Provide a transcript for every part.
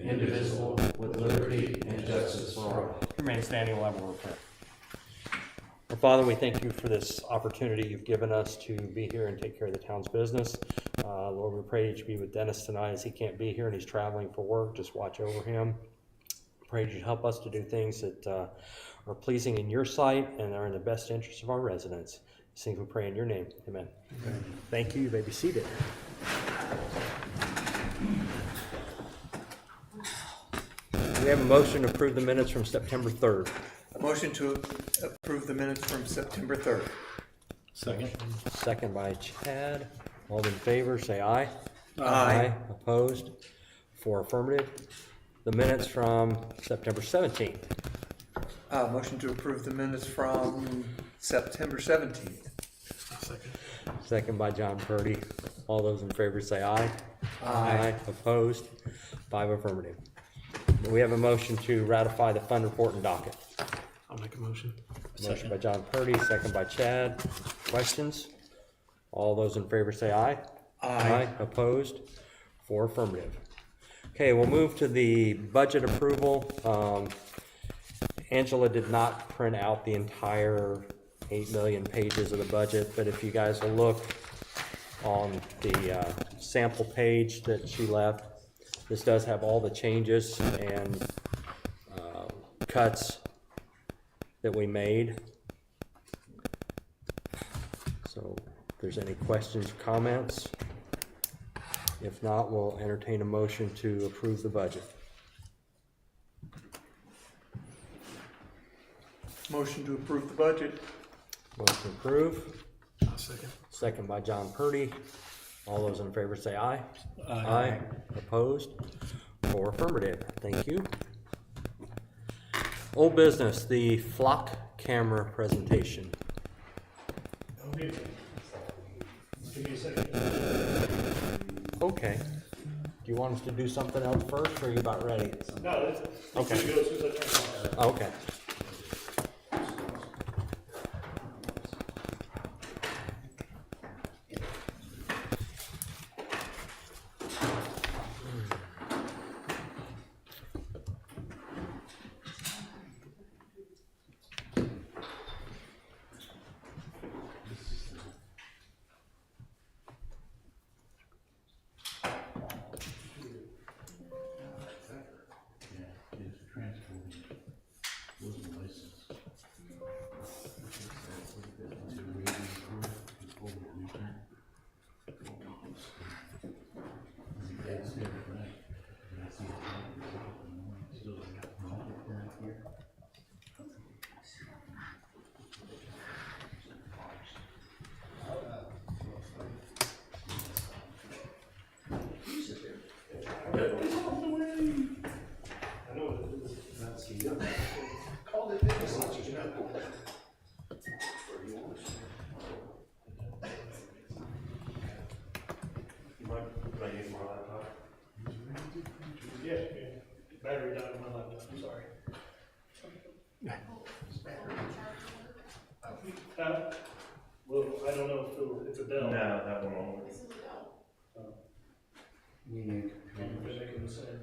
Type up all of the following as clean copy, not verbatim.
indivisible, with liberty and justice for all. Remain standing while we're prayer. Our Father, we thank you for this opportunity you've given us to be here and take care of the town's business. Lord, we pray that you be with Dennis tonight as he can't be here and he's traveling for work. Just watch over him. Pray that you help us to do things that are pleasing in your sight and are in the best interest of our residents. These things we pray in your name. Amen. Amen. Thank you. You may be seated. We have a motion to approve the minutes from September 3rd. A motion to approve the minutes from September 3rd. Second. Second by Chad. All in favor, say aye. Aye. Opposed? 4 affirmative. The minutes from September 17th. Motion to approve the minutes from September 17th. Second. Second by John Purdy. All those in favor say aye. Aye. Opposed? 5 affirmative. We have a motion to ratify the fund report and docket. I'll make a motion. Motion by John Purdy, second by Chad. Questions? All those in favor say aye. Aye. Opposed? 4 affirmative. Okay, we'll move to the budget approval. Angela did not print out the entire 8 million pages of the budget, but if you guys will look on the sample page that she left, this does have all the changes and cuts that we made. So if there's any questions or comments, if not, we'll entertain a motion to approve the budget. Motion to approve the budget. Motion approved. I'll second. Second by John Purdy. All those in favor say aye. Aye. Opposed? 4 affirmative. Thank you. Old business, the flock camera presentation. Okay. Give me a second. Okay. Do you want us to do something else first, or are you about ready? No, it's Okay. gonna go as soon as I turn it on. Okay. I know what it is. You might use my laptop. Yeah, battery died on my laptop, I'm sorry. Well, I don't know if it's a Dell. No, that one won't. They're making the same.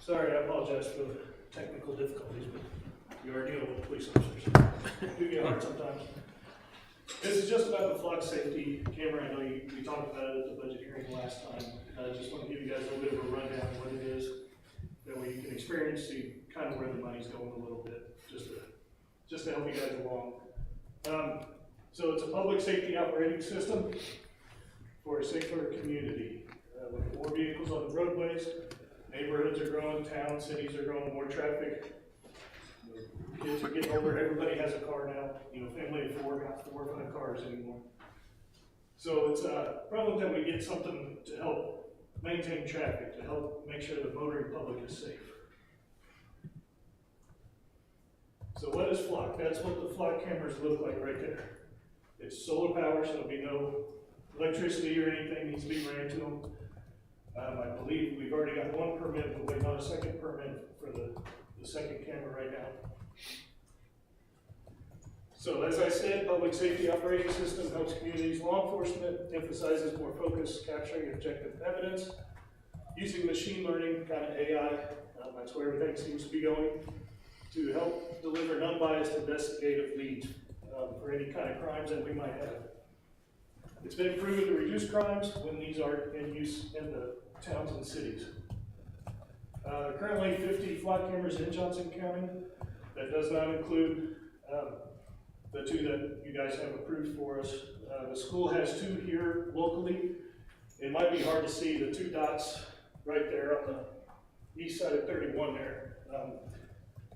Sorry, I apologize for the technical difficulties, but you are dealing with police officers. It do get hard sometimes. This is just about the flock safety camera. I know we talked about it at the budget hearing last time. I just want to give you guys a little bit of a rundown of what it is. That way you can experience, see kind of where the money's going a little bit, just to help you guys along. So it's a public safety operating system for a safer community. With more vehicles on the roadways, neighborhoods are growing, towns, cities are growing, more traffic. Kids are getting older, everybody has a car now. You know, family of four, not 4 or 5 cars anymore. So it's prevalent that we get something to help maintain traffic, to help make sure the motoring public is safe. So what is flock? That's what the flock cameras look like right there. It's solar power, so there'll be no electricity or anything needs to be ran to them. I believe we've already got 1 permit, but waiting on a second permit for the second camera right now. So as I said, public safety operating system helps communities, law enforcement, emphasizes more focused capturing objective evidence, using machine learning, kind of AI, that's where everything seems to be going, to help deliver an unbiased investigative lead for any kind of crimes that we might have. It's been proven to reduce crimes when these are in use in the towns and cities. Currently 50 flock cameras in Johnson County. That does not include the 2 that you guys have approved for us. The school has 2 here locally. It might be hard to see the 2 dots right there on the east side of 31 there.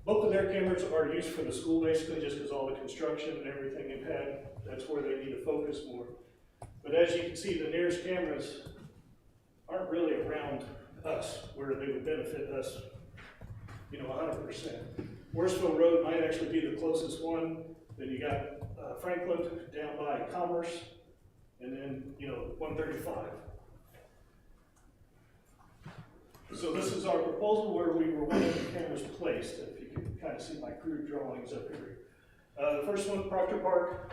Both of their cameras are used for the school basically just because all the construction and everything they've had, that's where they need to focus more. But as you can see, the nearest cameras aren't really around us where they would benefit us, you know, 100%. Worsville Road might actually be the closest one. Then you got Franklin down by Commerce, and then, you know, 135. So this is our proposal where we were wanting the cameras placed. If you can kind of see my crude drawings up here. The first one, Proctor Park,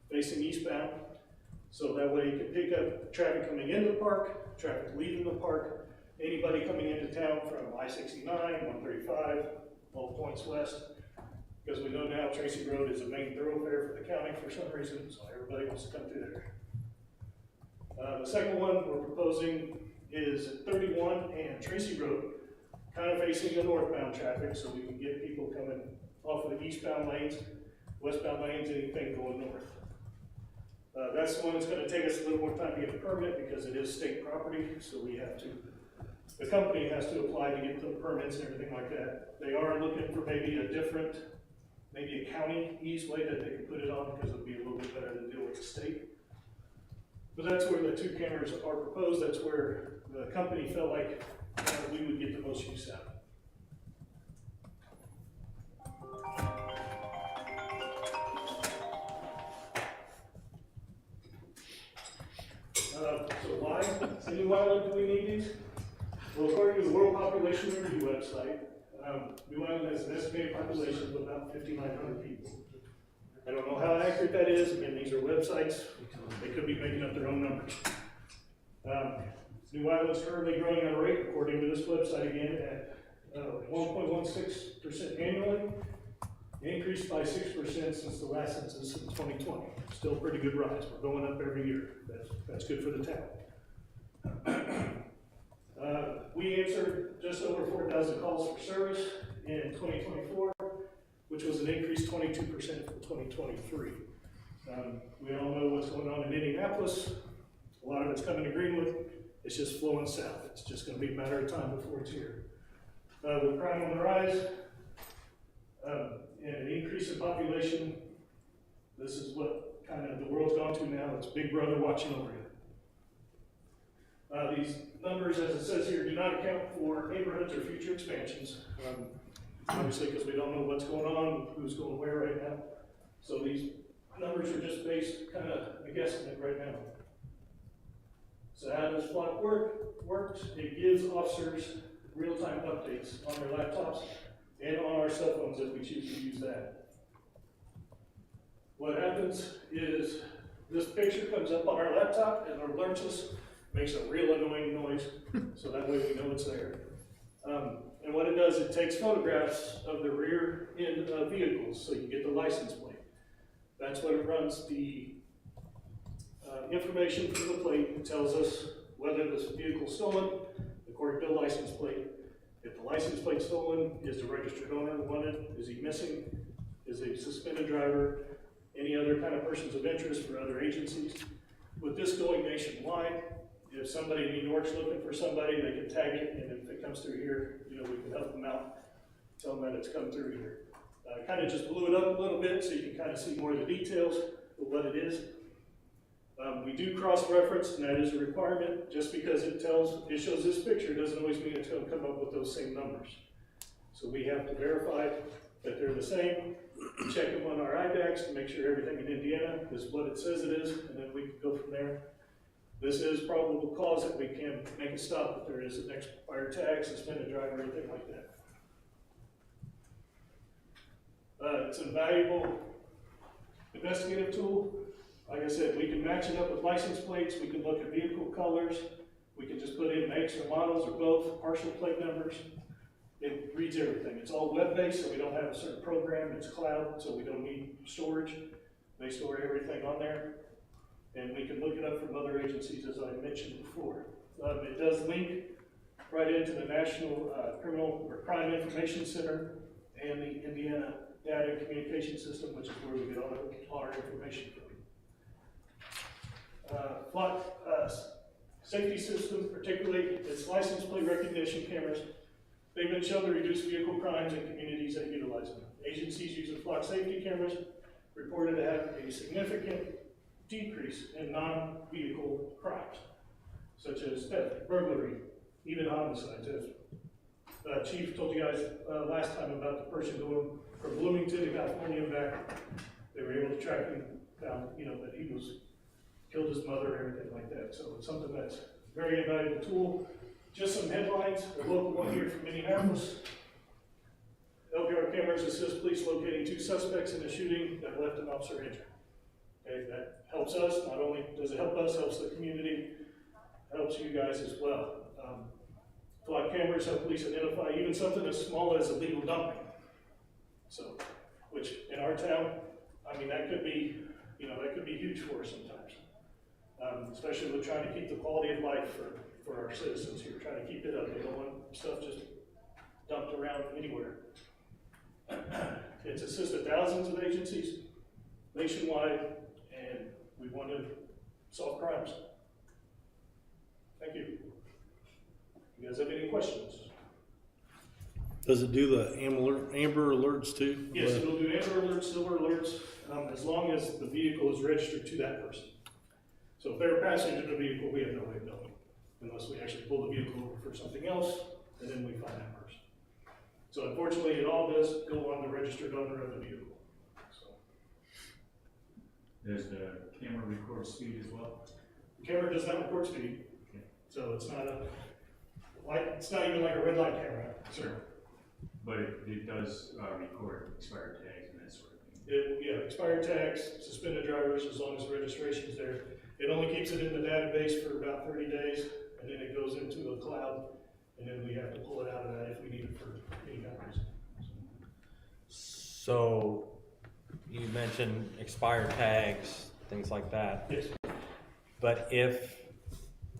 facing eastbound. So that way you can pick up traffic coming into the park, traffic leaving the park, anybody coming into town from I-69, 135, all points west. Because we know now Tracy Road is a main thoroughfare for the county for some reason, so everybody wants to come through there. The second one we're proposing is 31 and Tracy Road, kind of facing the northbound traffic, so we can get people coming off of the eastbound lanes, westbound lanes, anything going north. That's the one that's going to take us a little more time to get a permit because it is state property, so we have to, the company has to apply to get the permits and everything like that. They are looking for maybe a different, maybe a county easeway that they can put it on because it'll be a little bit better to deal with the state. But that's where the 2 cameras are proposed. That's where the company felt like we would get the most use out of it. So why in Whiteland do we need these? Well, according to the World Population Review website, New Island has an estimated population of about 5,900 people. I don't know how accurate that is. Again, these are websites. They could be making up their own numbers. New Island is currently growing at a rate, according to this website again, at 1.16% annually. Increased by 6% since the last census in 2020. Still a pretty good rise. We're going up every year. That's good for the town. We answered just over 4,000 calls for service in 2024, which was an increase 22% from 2023. We all know what's going on in Indianapolis. A lot of it's coming to Greenwood. It's just flowing south. It's just going to be a matter of time before it's here. With crime on the rise, and an increase in population, this is what kind of the world's gone to now. It's Big Brother watching over you. These numbers, as it says here, do not account for neighborhoods or future expansions. Obviously, because we don't know what's going on, who's going where right now. So these numbers are just based kind of a guesstimate right now. So how does flock work? It gives officers real-time updates on their laptops and on our cell phones if we choose to use that. What happens is this picture comes up on our laptop and alerts us, makes a real annoying noise, so that way we know it's there. And what it does, it takes photographs of the rear end of vehicles, so you get the license plate. That's what it runs the information from the plate. It tells us whether this vehicle is stolen, according to the license plate. If the license plate's stolen, is the registered owner wanted? Is he missing? Is he a suspended driver? Any other kind of persons of interest for other agencies? With this going nationwide, if somebody in New York's looking for somebody, they can tag it, and if it comes through here, you know, we can help them out, tell them that it's come through here. Kind of just blew it up a little bit so you can kind of see more of the details of what it is. We do cross-reference, and that is a requirement. Just because it shows this picture doesn't always mean it's going to come up with those same numbers. So we have to verify that they're the same, check them on our IDAX to make sure everything in Indiana is what it says it is, and then we can go from there. This is probable cause that we can make a stop if there is an expired tag, suspended driver, anything like that. It's a valuable investigative tool. Like I said, we can match it up with license plates, we can look at vehicle colors, we can just put in makes or models or both, partial plate numbers. It reads everything. It's all web-based, so we don't have a certain program. It's cloud, so we don't need storage. They store everything on there. And we can look it up from other agencies, as I mentioned before. It does link right into the National Criminal or Crime Information Center and the Indiana Data and Communication System, which is where we get all our information from. Safety system, particularly its license plate recognition cameras, they've been shown to reduce vehicle crimes in communities that utilize them. Agencies using flock safety cameras reported to have a significant decrease in non-vehicle crimes, such as theft, burglary, even homicides. As Chief told you guys last time about the person going from Bloomington to California and back, they were able to track him down, you know, that he killed his mother and everything like that. So it's something that's a very invaluable tool. Just some headlines. The local one here from Minneapolis. LPR cameras assist police locating 2 suspects in a shooting that left an officer injured. Okay, that helps us. Not only does it help us, helps the community, helps you guys as well. Flock cameras help police identify even something as small as illegal dumping. So, which in our town, I mean, that could be, you know, that could be huge for us sometimes. Especially with trying to keep the quality of life for our citizens here, trying to keep it up. They don't want stuff just dumped around anywhere. It's assisted thousands of agencies nationwide, and we want to solve crimes. Thank you. You guys have any questions? Does it do the amber alerts too? Yes, it'll do amber alerts, silver alerts, as long as the vehicle is registered to that person. So if they're a passenger in the vehicle, we have no way of knowing, unless we actually pull the vehicle over for something else, and then we find that person. So unfortunately, it all does go on the registered owner of the vehicle. So. Does the camera record speed as well? The camera does not record speed, Okay. so it's not it's not even like a red light camera. Sure. But it does record expired tags and that sort of thing. Yeah, expired tags, suspended drivers, as long as the registration is there. It only keeps it in the database for about 30 days, and then it goes into the cloud, and then we have to pull it out of that if we need it for any kind of reason. So you mentioned expired tags, things like that. Yes. But if,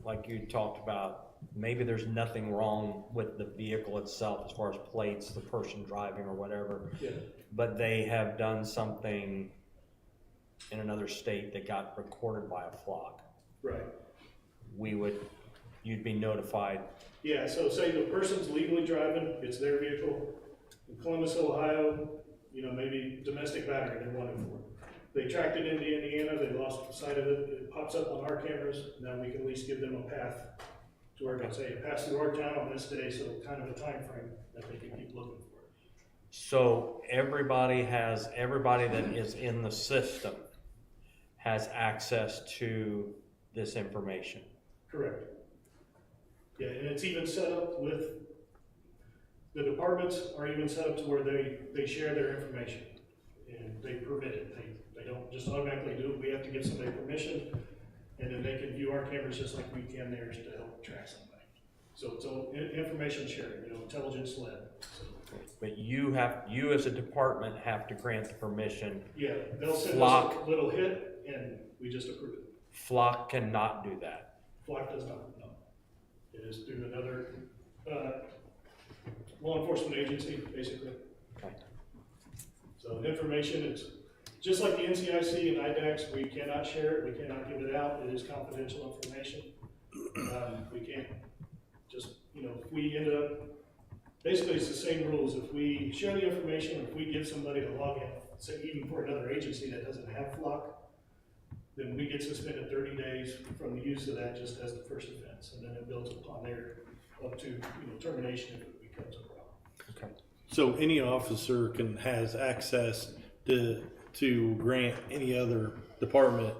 like you talked about, maybe there's nothing wrong with the vehicle itself as far as plates, the person driving or whatever, Yeah. but they have done something in another state that got recorded by a flock, Right. you'd be notified. Yeah, so say the person's legally driving, it's their vehicle, in Columbus, Ohio, you know, maybe domestic battery they're wanted for. They tracked it into Indiana, they lost sight of it, it pops up on our cameras, now we can at least give them a path to where they say it passed through our town on this day, so kind of a time frame that they can keep looking for. So everybody that is in the system has access to this information. Correct. Yeah, and it's even set up with, the departments are even set up to where they share their information and they permit it. They don't just automatically do it. We have to give somebody permission, and then they can view our cameras just like we can theirs to help track somebody. So it's all information sharing, intelligence led, so. But you as a department have to grant the permission. Yeah, they'll send us Flock. a little hit and we just approve it. Flock cannot do that. Flock does not, no. It is through another, law enforcement agency, basically. Okay. So information, it's just like the NCIC and IDAX, we cannot share it, we cannot give it out, it is confidential information. We can't just, if we end up, basically it's the same rules, if we share the information, if we give somebody to log in, say even for another agency that doesn't have Flock, then we get suspended 30 days from the use of that just as the first offense, and then it builds upon there up to, termination if it becomes a problem. Okay. So any officer has access to grant any other department.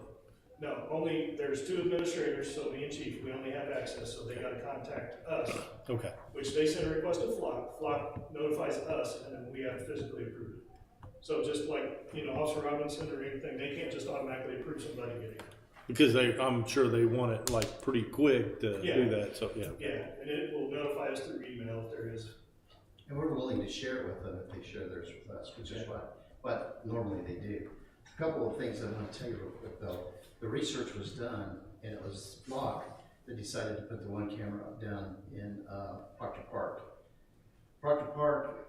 No, only, there's 2 administrators, so me and chief, we only have access, so they gotta contact us, Okay. which they send a request to Flock, Flock notifies us, and then we have to physically approve it. So just like, Officer Robinson or anything, they can't just automatically approve somebody getting it. Because I'm sure they want it like pretty quick to Yeah. do that, so yeah. Yeah, and it will notify us through email if there is. And we're willing to share it with them if they share theirs with us, which is what normally they do. A couple of things I want to tell you real quick though. The research was done, and it was Flock that decided to put the one camera up down in Proctor Park. Proctor Park,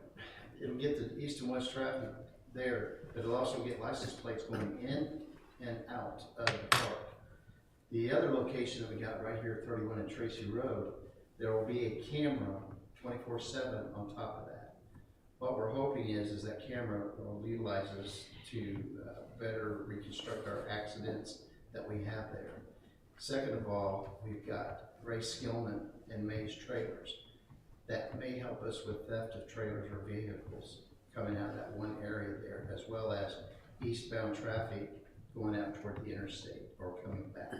it'll get the east and west traffic there, but it'll also get license plates going in and out of the park. The other location that we got right here at 31 and Tracy Road, there will be a camera 24/7 on top of that. What we're hoping is that camera will utilize us to better reconstruct our accidents that we have there. Second of all, we've got Ray Skillman and May's trailers that may help us with theft of trailers or vehicles coming out of that one area there, as well as eastbound traffic going out toward the interstate or coming back.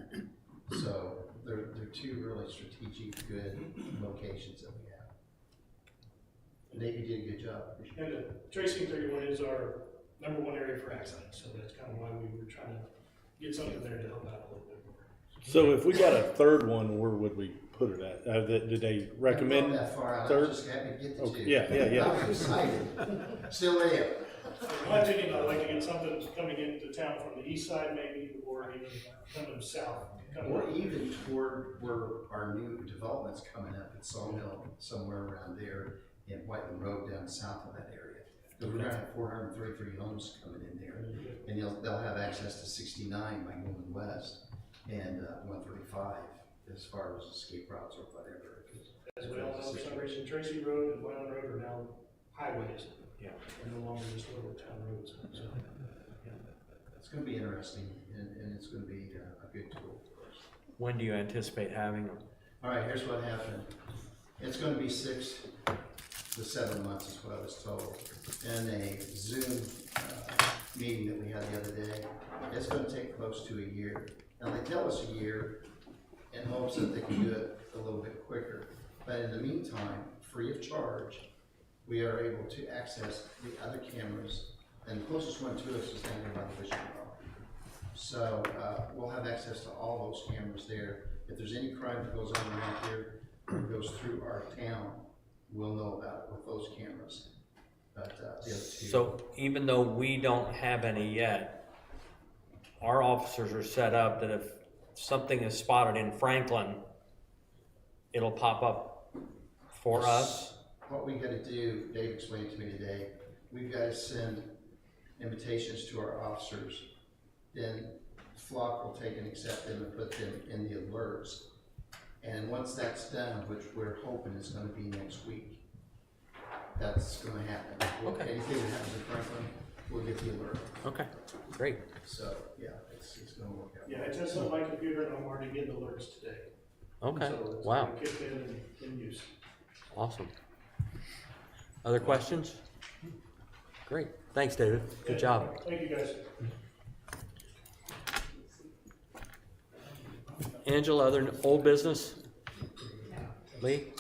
So they're 2 really strategic, good locations that we have. Navy did a good job. And Tracy 31 is our #1 area for accidents, so that's kind of why we were trying to get something there to help out a little bit more. So if we got a third one, where would we put it at? Did they recommend Not that far out. third? I was just happy to get the Okay, 2. yeah. I was excited. Still am. In my opinion, I'd like to get something coming into town from the east side maybe, or even coming south. Or even toward where our new development's coming up at Sawmill, somewhere around there in Whiteland Road down south of that area. Because we're gonna have 433 homes coming in there, and they'll have access to 69 by going west and 135 as far as escape routes or whatever. As we all know, for some reason, Tracy Road and Whiteland Road are now highways. Yeah. And no longer just little town roads, so. It's gonna be interesting, and it's gonna be a good tool for us. When do you anticipate having them? All right, here's what happened. It's gonna be 6 to 7 months is what I was told. And a Zoom meeting that we had the other day, it's gonna take close to a year. Now, they tell us a year in hopes that they can do it a little bit quicker. But in the meantime, free of charge, we are able to access the other cameras, and the closest one to us is down here by the fishing well. So we'll have access to all those cameras there. If there's any crime that goes on around here or goes through our town, we'll know about it with those cameras. But the other 2. So even though we don't have any yet, our officers are set up that if something is spotted in Franklin, it'll pop up for us. What we gotta do, Dave explained to me today, we've gotta send invitations to our officers. Then Flock will take and accept them and put them in the alerts. And once that's done, which we're hoping is gonna be next week, that's gonna happen. Okay. Anything that happens in Franklin, we'll get the alert. Okay, great. So, yeah, it's gonna work out. Yeah, I tested on my computer and I'm already getting alerts today. Okay, So it's wow, already kicked in and in use. awesome. Other questions? Great, thanks, David. Good job. Thank you, guys. Angela, other old business? Lee?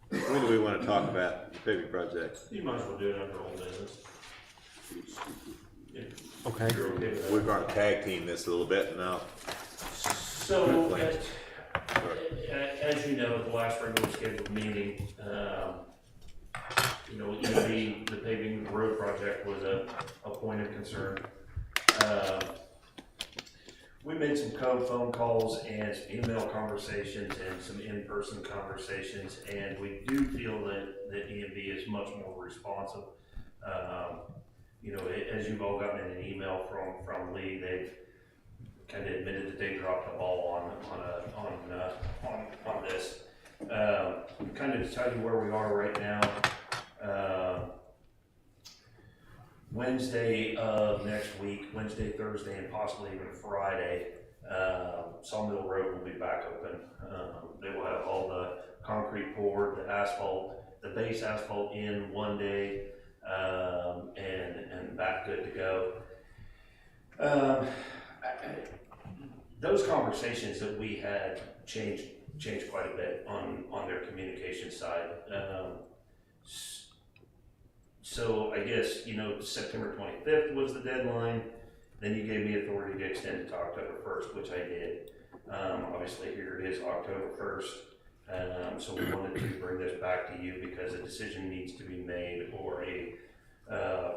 When do we want to talk about the paving project? You might as well do it under old business. Okay. You're okay with that? We're going to tag team this a little bit now. So, As you know, at the last regular scheduled meeting, you know, the paving of the road project was a point of concern. We made some phone calls and some email conversations and some in-person conversations, and we do feel that EMB is much more responsive. You know, as you've all gotten an email from Lee, they've kind of admitted that they dropped the ball on this. Kind of to tell you where we are right now. Wednesday of next week, Wednesday, Thursday, and possibly even Friday, Sawmill Road will be back open. They will have all the concrete poured, the asphalt, the base asphalt in one day, and back good to go. Those conversations that we had changed quite a bit on their communication side. So I guess, you know, September 25th was the deadline. Then you gave me authority to extend it to October 1st, which I did. Obviously here it is October 1st. So we wanted to bring this back to you because a decision needs to be made, or a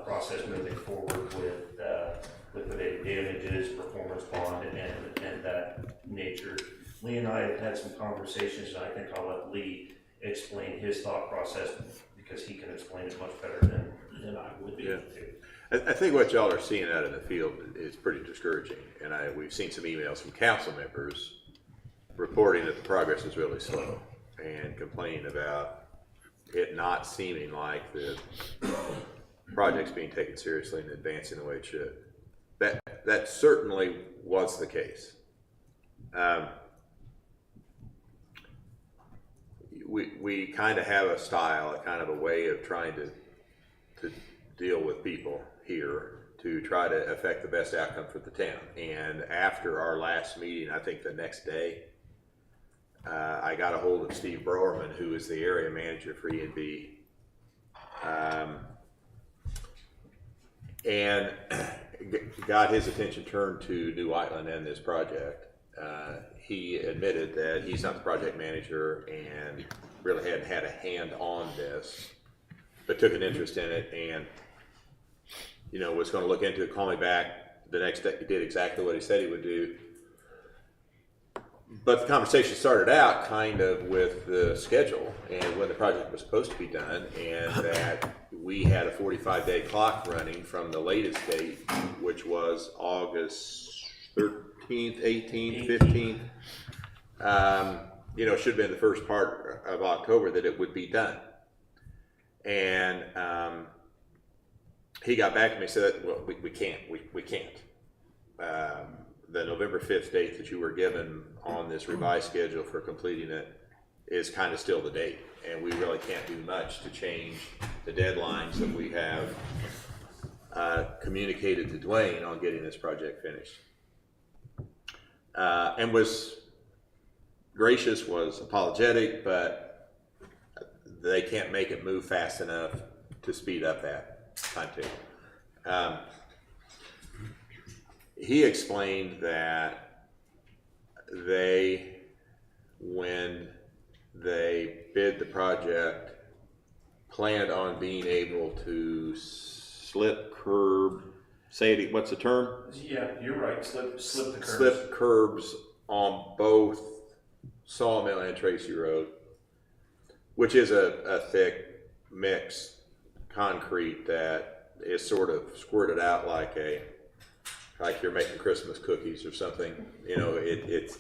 process moving forward with the damages, performance bond, and that nature. Lee and I have had some conversations, and I think I'll let Lee explain his thought process, because he can explain it much better than I would be able to. I think what y'all are seeing out in the field is pretty discouraging, and we've seen some emails from council members reporting that the progress is really slow and complaining about it not seeming like the project's being taken seriously and advancing the way it should. That certainly was the case. We kind of have a style, a kind of a way of trying to deal with people here to try to affect the best outcome for the town. And after our last meeting, I think the next day, I got a hold of Steve Browerman, who is the area manager for E&B, and got his attention turned to New Whiteland and this project. He admitted that he's not the project manager and really hadn't had a hand on this, but took an interest in it, and you know, was going to look into it, call me back the next day. He did exactly what he said he would do. But the conversation started out kind of with the schedule and when the project was supposed to be done, and that we had a 45-day clock running from the latest date, which was August 13th, 18th, 15th. You know, it should have been the first part of October that it would be done. And he got back to me and said, well, we can't. The November 5th date that you were given on this revised schedule for completing it is kind of still the date. And we really can't do much to change the deadlines that we have communicated to Dwayne on getting this project finished. And was gracious, was apologetic, but they can't make it move fast enough to speed up that timetable. He explained that when they bid the project, planned on being able to slip curb, what's the term? Yeah, you're right. Slip the curbs. Slip curbs on both Sawmill and Tracy Road, which is a thick mixed concrete that is sort of squirted out like you're making Christmas cookies or something. You know, it's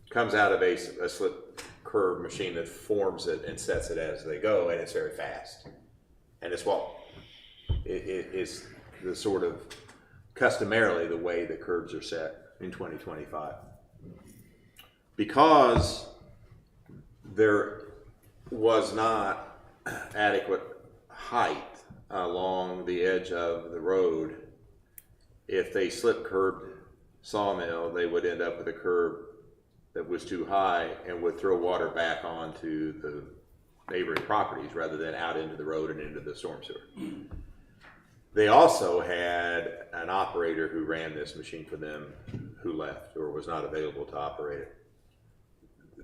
comes out of a slip curb machine that forms it and sets it as they go, and it's very fast. And it's it's the sort of customarily the way the curbs are set in 2025. Because there was not adequate height along the edge of the road, if they slip curbed Sawmill, they would end up with a curb that was too high and would throw water back onto the neighboring properties rather than out into the road and into the storm sewer. They also had an operator who ran this machine for them who left or was not available to operate it.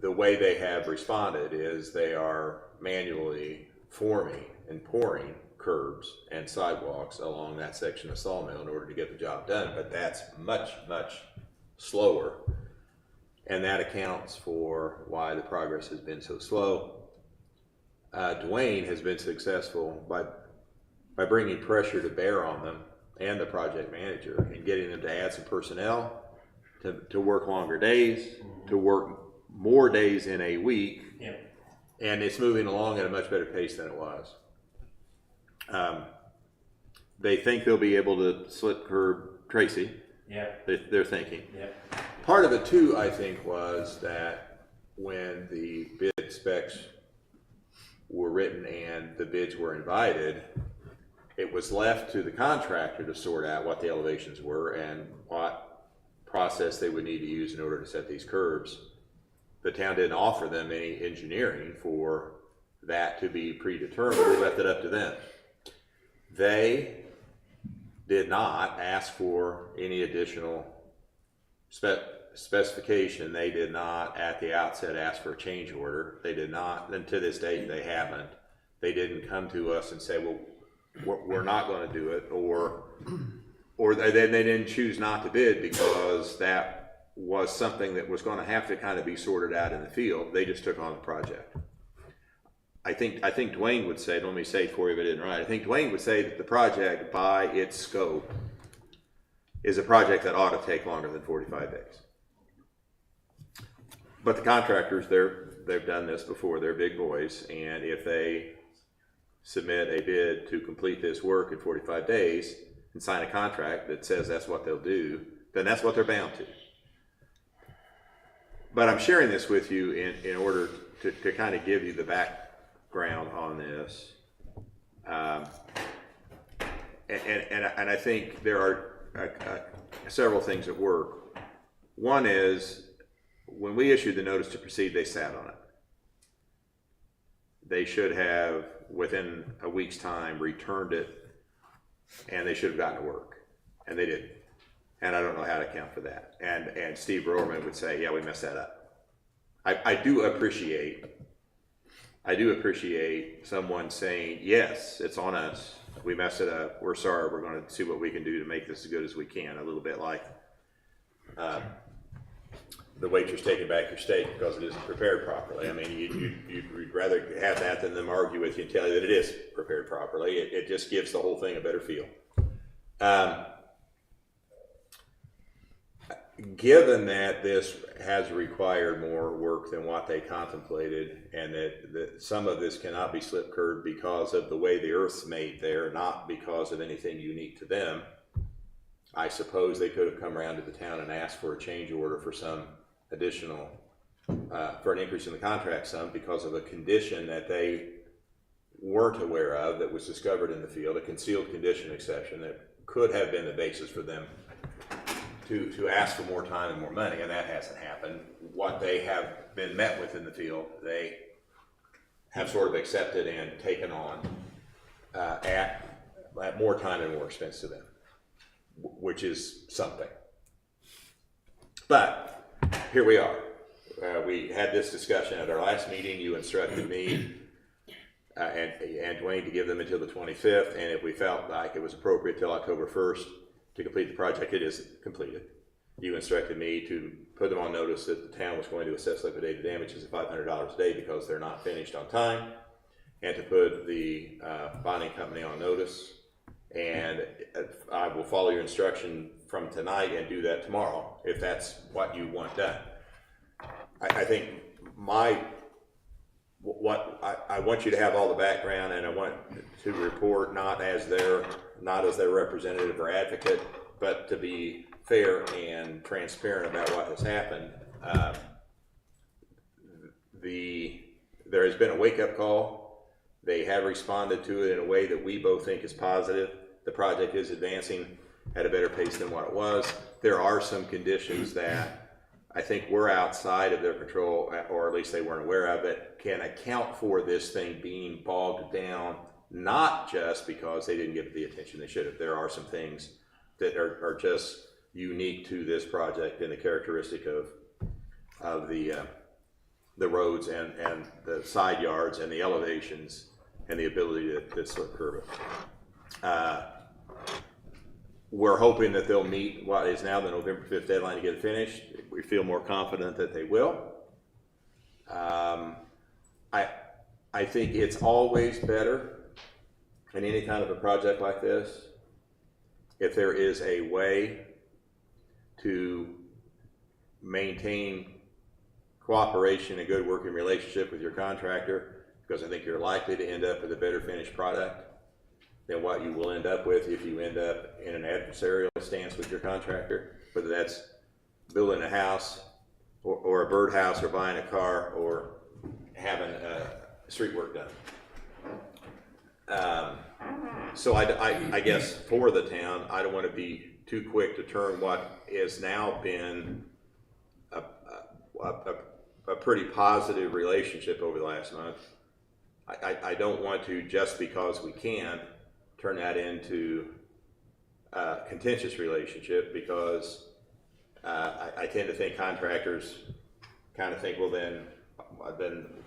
the way they have responded is they are manually forming and pouring curbs and sidewalks along that section of Sawmill in order to get the job done, but that's much, much slower. And that accounts for why the progress has been so slow. Dwayne has been successful by bringing pressure to bear on them and the project manager and getting them to add some personnel to work longer days, to work more days in a week. Yeah. And it's moving along at a much better pace than it was. They think they'll be able to slip curb Tracy. Yeah. They're thinking. Yeah. Part of it too, I think, was that when the bid specs were written and the bids were invited, it was left to the contractor to sort out what the elevations were and what process they would need to use in order to set these curbs. The town didn't offer them any engineering for that to be predetermined. We left it up to them. They did not ask for any additional specification. They did not at the outset ask for a change order. They did not, and to this day they haven't. They didn't come to us and say, well, we're not going to do it, or they didn't choose not to bid because that was something that was going to have to kind of be sorted out in the field. They just took on the project. I think Dwayne would say, let me say it for you if I didn't write, I think Dwayne would say that the project by its scope is a project that ought to take longer than 45 days. But the contractors, they've done this before, they're big boys, and if they submit a bid to complete this work in 45 days and sign a contract that says that's what they'll do, then that's what they're bound to. But I'm sharing this with you in order to kind of give you the background on this. And I think there are several things at work. One is, when we issued the notice to proceed, they sat on it. They should have, within a week's time, returned it, and they should have gotten to work, and they didn't. And I don't know how to account for that. And Steve Rohrman would say, yeah, we messed that up. I do appreciate someone saying, yes, it's on us. We messed it up. We're sorry. We're going to see what we can do to make this as good as we can. A little bit like the waitress taking back your steak because it isn't prepared properly. I mean, you'd rather have that than them argue with you and tell you that it is prepared properly. It just gives the whole thing a better feel. Given that this has required more work than what they contemplated, and that some of this cannot be slip curbed because of the way the earth's made there, not because of anything unique to them, I suppose they could have come around to the town and asked for a change order for some additional, for an increase in the contract sum because of a condition that they weren't aware of that was discovered in the field, a concealed condition exception that could have been the basis for them to ask for more time and more money, and that hasn't happened. What they have been met with in the field, they have sort of accepted and taken on at more time and more expense to them, which is something. But here we are. We had this discussion at our last meeting. You instructed me and Dwayne to give them until the 25th, and if we felt like it was appropriate till October 1st to complete the project, it is completed. You instructed me to put them on notice that the town was going to assess liquidated damages at $500 a day because they're not finished on time, and to put the bonding company on notice. And I will follow your instruction from tonight and do that tomorrow if that's what you want done. I think I want you to have all the background, and I want to report not as their representative or advocate, but to be fair and transparent about what has happened. There has been a wake-up call. They have responded to it in a way that we both think is positive. The project is advancing at a better pace than what it was. There are some conditions that I think were outside of their control, or at least they weren't aware of it, can account for this thing being bogged down, not just because they didn't give it the attention they should have. There are some things that are just unique to this project and the characteristic of the the roads and the side yards and the elevations and the ability to slip curb it. We're hoping that they'll meet what is now the November 5th deadline to get it finished. We feel more confident that they will. I think it's always better in any kind of a project like this if there is a way to maintain cooperation and good working relationship with your contractor, because I think you're likely to end up with a better finished product than what you will end up with if you end up in an adversarial stance with your contractor, whether that's building a house or a birdhouse or buying a car or having street work done. So I guess for the town, I don't want to be too quick to turn what has now been a pretty positive relationship over the last month. I don't want to, just because we can, turn that into a contentious relationship, because I tend to think contractors kind of think, well, then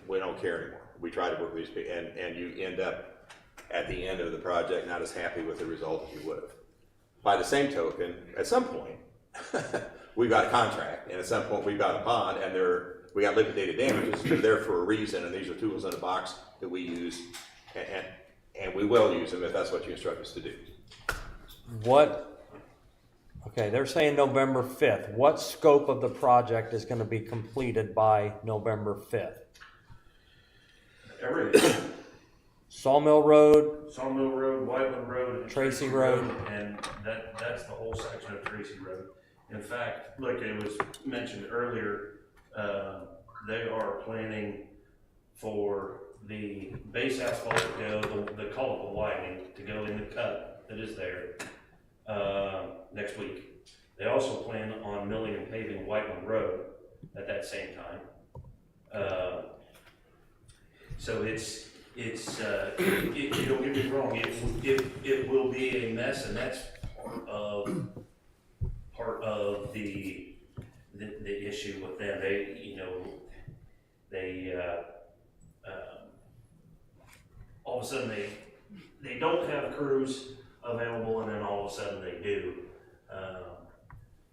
we don't care anymore. We try to work with these people, and you end up at the end of the project not as happy with the result as you would have. By the same token, at some point, we've got a contract, and at some point we've got a bond, and we got liquidated damages. They're there for a reason, and these are tools in a box that we use, and we will use them if that's what you instruct us to do. Okay, they're saying November 5th. What scope of the project is going to be completed by November 5th? Everything. Sawmill Road, Whiteland Road, and Tracy Road. And that's the whole section of Tracy Road. In fact, like it was mentioned earlier, they are planning for the base asphalt to go, they call it the widening, to go in the cut that is there next week. They also plan on milling and paving Whiteland Road at that same time. So don't get me wrong, it will be a mess, and that's part of the issue with them. All of a sudden they don't have crews available, and then all of a sudden they do.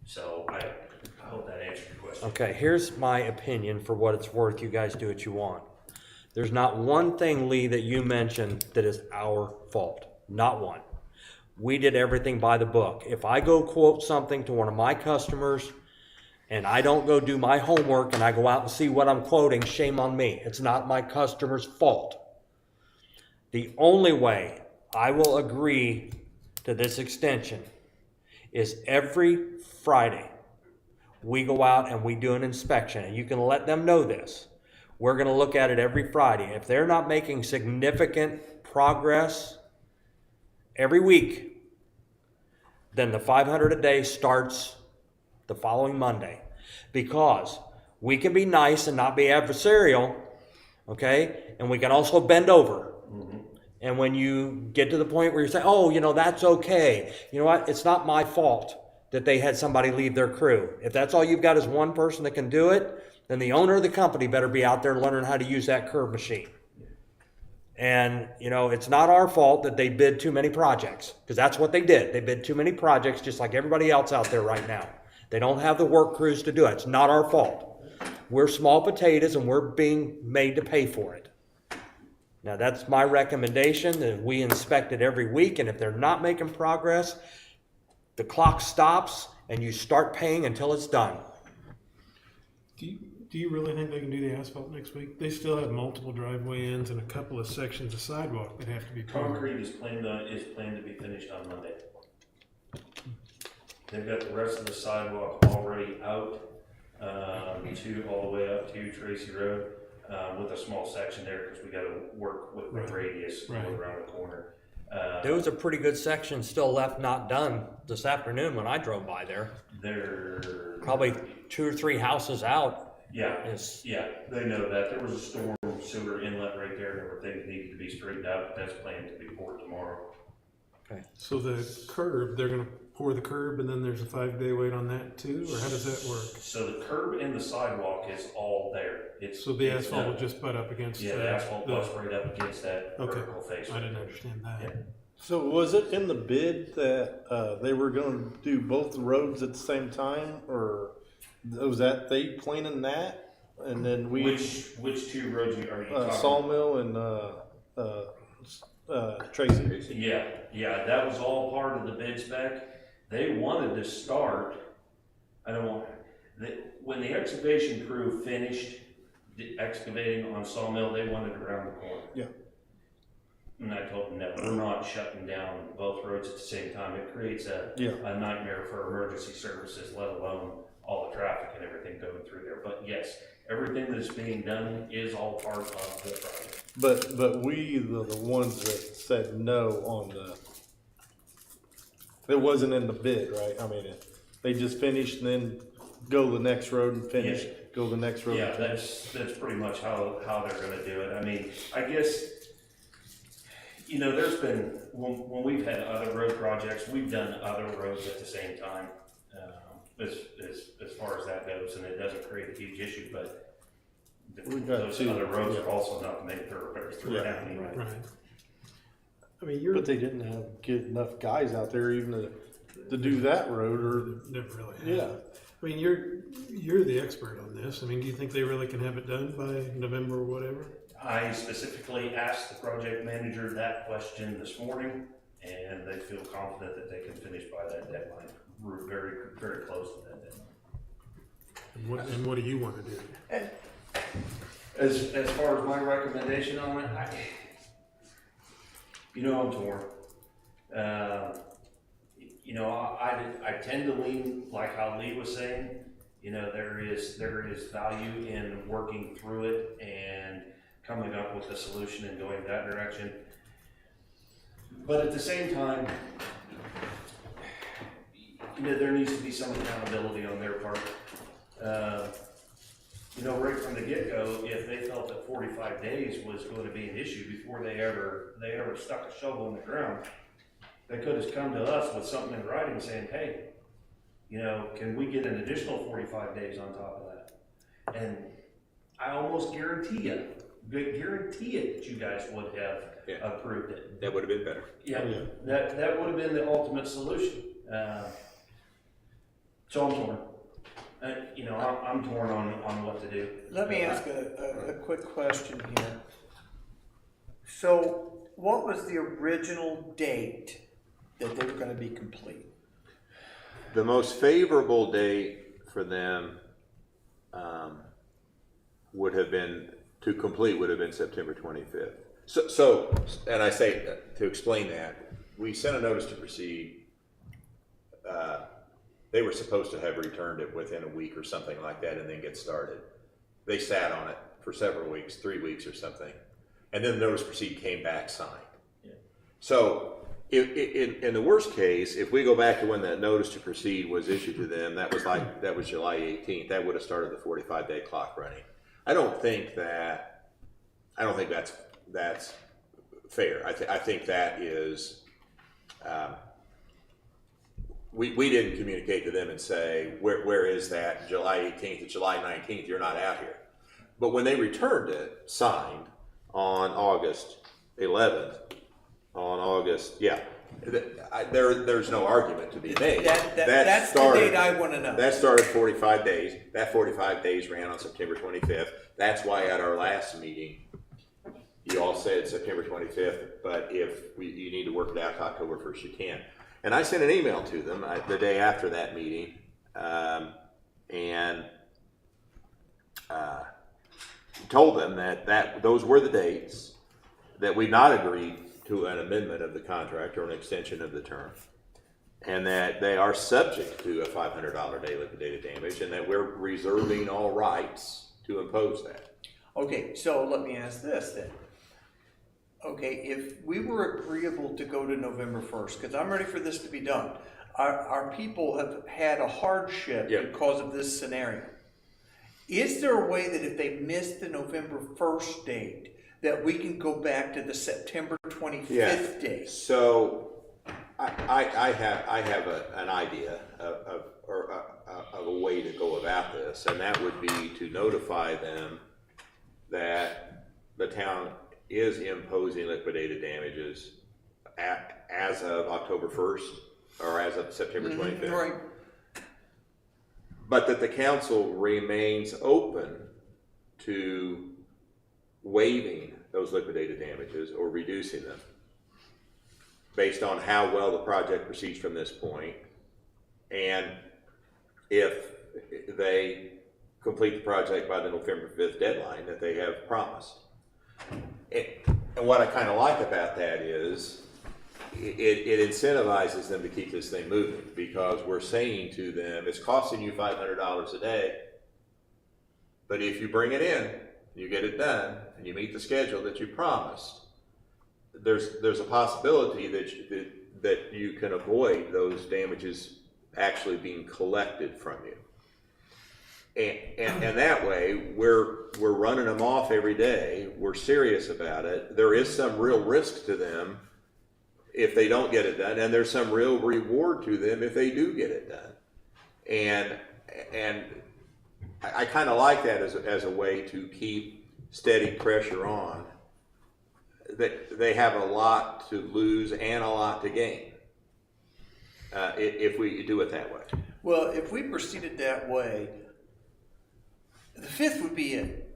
So I hope that answered your question. Okay, here's my opinion for what it's worth. You guys do what you want. There's not one thing, Lee, that you mentioned that is our fault. Not one. We did everything by the book. If I go quote something to one of my customers and I don't go do my homework and I go out and see what I'm quoting, shame on me. It's not my customer's fault. The only way I will agree to this extension is every Friday we go out and we do an inspection, and you can let them know this. We're going to look at it every Friday. If they're not making significant progress every week, then the 500 a day starts the following Monday. Because we can be nice and not be adversarial, okay? And we can also bend over. Mm-hmm. And when you get to the point where you say, oh, that's okay. You know what? It's not my fault that they had somebody leave their crew. If that's all you've got is one person that can do it, then the owner of the company better be out there learning how to use that curve machine. And, it's not our fault that they bid too many projects, because that's what they did. They bid too many projects, just like everybody else out there right now. They don't have the work crews to do it. It's not our fault. We're small potatoes, and we're being made to pay for it. Now, that's my recommendation, that we inspect it every week, and if they're not making progress, the clock stops, and you start paying until it's done. Do you really think they can do the asphalt next week? They still have multiple driveway ends and a couple of sections of sidewalk that have to be poured. Concrete is planned to be finished on Monday. They've got the rest of the sidewalk already out all the way up to Tracy Road, with a small section there because we got to work with the radius around the corner. There was a pretty good section still left not done this afternoon when I drove by there. They're probably 2 or 3 houses out. Yeah, they know that. There was a storm sewer inlet right there. There were things needed to be straightened out, but that's planned to be poured tomorrow. So the curb, they're gonna pour the curb and then there's a 5-day wait on that too, or how does that work? So the curb and the sidewalk is all there. It's So the it's asphalt done. will just butt up against Yeah, the asphalt butts right up against that Okay. vertical face. I didn't understand that. Yeah. So was it in the bid that they were going to do both the roads at the same time, or was that they planning that, and then we Which two roads are you talking? Sawmill and Tracy? Yeah, that was all part of the bid spec. They wanted to start, when the excavation crew finished excavating on Sawmill, they wanted it around the corner. Yeah. And I told them, no, we're not shutting down both roads at the same time. It creates a nightmare for emergency services, let alone all the traffic and everything going through there. But yes, everything that's being done is all part of the project. But we the ones that said no on it wasn't in the bid, right? I mean, they just finished and then go the next road and finish, go the next road. Yeah, that's pretty much how they're gonna do it. I mean, I guess, there's been, when we've had other road projects, we've done other roads at the same time, as far as that goes, and it doesn't create a huge issue, but those other roads are also not main thoroughfares through town anyway. Right. I mean, but they didn't get enough guys out there even to do that road, or Never really have. yeah. I mean, you're the expert on this. I mean, do you think they really can have it done by November or whatever? I specifically asked the project manager that question this morning, and they feel confident that they can finish by that deadline. We're very, very close to that deadline. And what do you want to do? As far as my recommendation on it, I'm torn. I tend to lean like how Lee was saying. There is value in working through it and coming up with a solution and going that direction. But at the same time, there needs to be some accountability on their part. Right from the get-go, if they felt that 45 days was going to be an issue before they ever stuck a shovel in the ground, they could have come to us with something in writing saying, hey, can we get an additional 45 days on top of that? And I almost guarantee it that you guys would have approved it. That would have been better. Yeah, that would have been the ultimate solution. So I'm torn. I'm torn on what to do. Let me ask a quick question here. So what was the original date that they were going to be complete? The most favorable date for them would have been September 25th. So, and I say to explain that, we sent a notice to proceed. They were supposed to have returned it within a week or something like that and then get started. They sat on it for several weeks, 3 weeks or something. And then the notice to proceed came back signed. Yeah. So in the worst case, if we go back to when that notice to proceed was issued to them, that was July 18th. That would have started the 45-day clock running. I don't think that's fair. I think that is, we didn't communicate to them and say, where is that July 18th to July 19th? You're not out here. But when they returned it, signed on August 11th, there's no argument to be made. That's the date I want to know. That started 45 days. That 45 days ran on September 25th. That's why at our last meeting, you all said September 25th, but if you need to work it out to October 1st, you can. And I sent an email to them the day after that meeting, and told them that those were the dates, that we not agreed to an amendment of the contract or an extension of the term, and that they are subject to a $500 day liquidated damage, and that we're reserving all rights to impose that. Okay, so let me ask this then. Okay, if we were agreeable to go to November 1st, because I'm ready for this to be done, our people have had a hardship because of this scenario. Is there a way that if they missed the November 1st date, that we can go back to the September 25th date? So I have an idea of a way to go about this, and that would be to notify them that the town is imposing liquidated damages as of October 1st or as of September 25th. Right. But that the council remains open to waiving those liquidated damages or reducing them based on how well the project proceeds from this point, and if they complete the project by the November 5th deadline that they have promised. And what I kind of like about that is it incentivizes them to keep this thing moving, because we're saying to them, it's costing you $500 a day, but if you bring it in, you get it done, and you meet the schedule that you promised, there's a possibility that you can avoid those damages actually being collected from you. And that way, we're running them off every day. We're serious about it. There is some real risk to them if they don't get it done, and there's some real reward to them if they do get it done. And I kind of like that as a way to keep steady pressure on. They have a lot to lose and a lot to gain if we do it that way. Well, if we proceeded that way, the 5th would be it.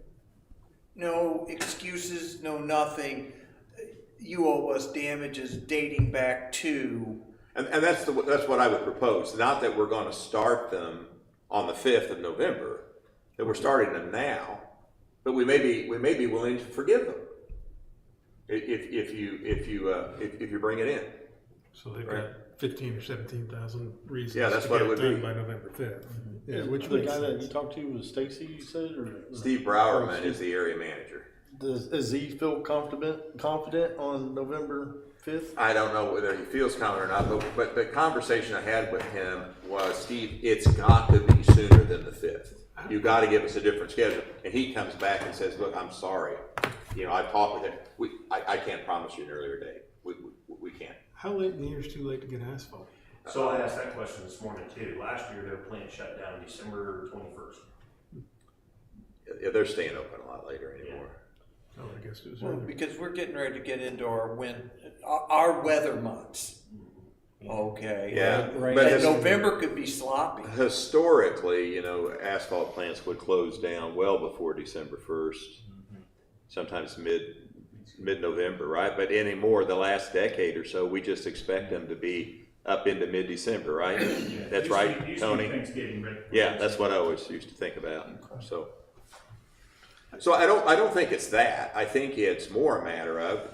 No excuses, no nothing. You owe us damages dating back to. And that's what I would propose. Not that we're going to start them on the 5th of November, that we're starting them now, but we may be willing to forgive them if you bring it in. So they've got 15 or 17,000 reasons. Yeah, that's to what get it would done be. by November 5th. Yeah, which the makes guy that sense. you talked to was Stacy, you said, or Steve Browerman is the area manager. Does he feel confident on November 5th? I don't know whether he feels confident or not, but the conversation I had with him was, Steve, it's got to be sooner than the 5th. You got to give us a different schedule. And he comes back and says, look, I'm sorry. I've talked with him. I can't promise you an earlier date. We can't. How late in the year is too late to get asphalt? So I asked that question this morning too. Last year, their plant shut down December 21st. Yeah, they're staying open a lot later anymore. Oh, I guess it was Well, earlier. because we're getting ready to get into our weather months. Okay. Yeah, Right. but And November could be sloppy. historically, asphalt plants would close down well before December 1st, sometimes mid-November, right? But anymore, the last decade or so, we just expect them to be up into mid-December, right? That's right, Tony? Thanksgiving, right? Yeah, that's what I always used to think about. So I don't think it's that. I think it's more a matter of,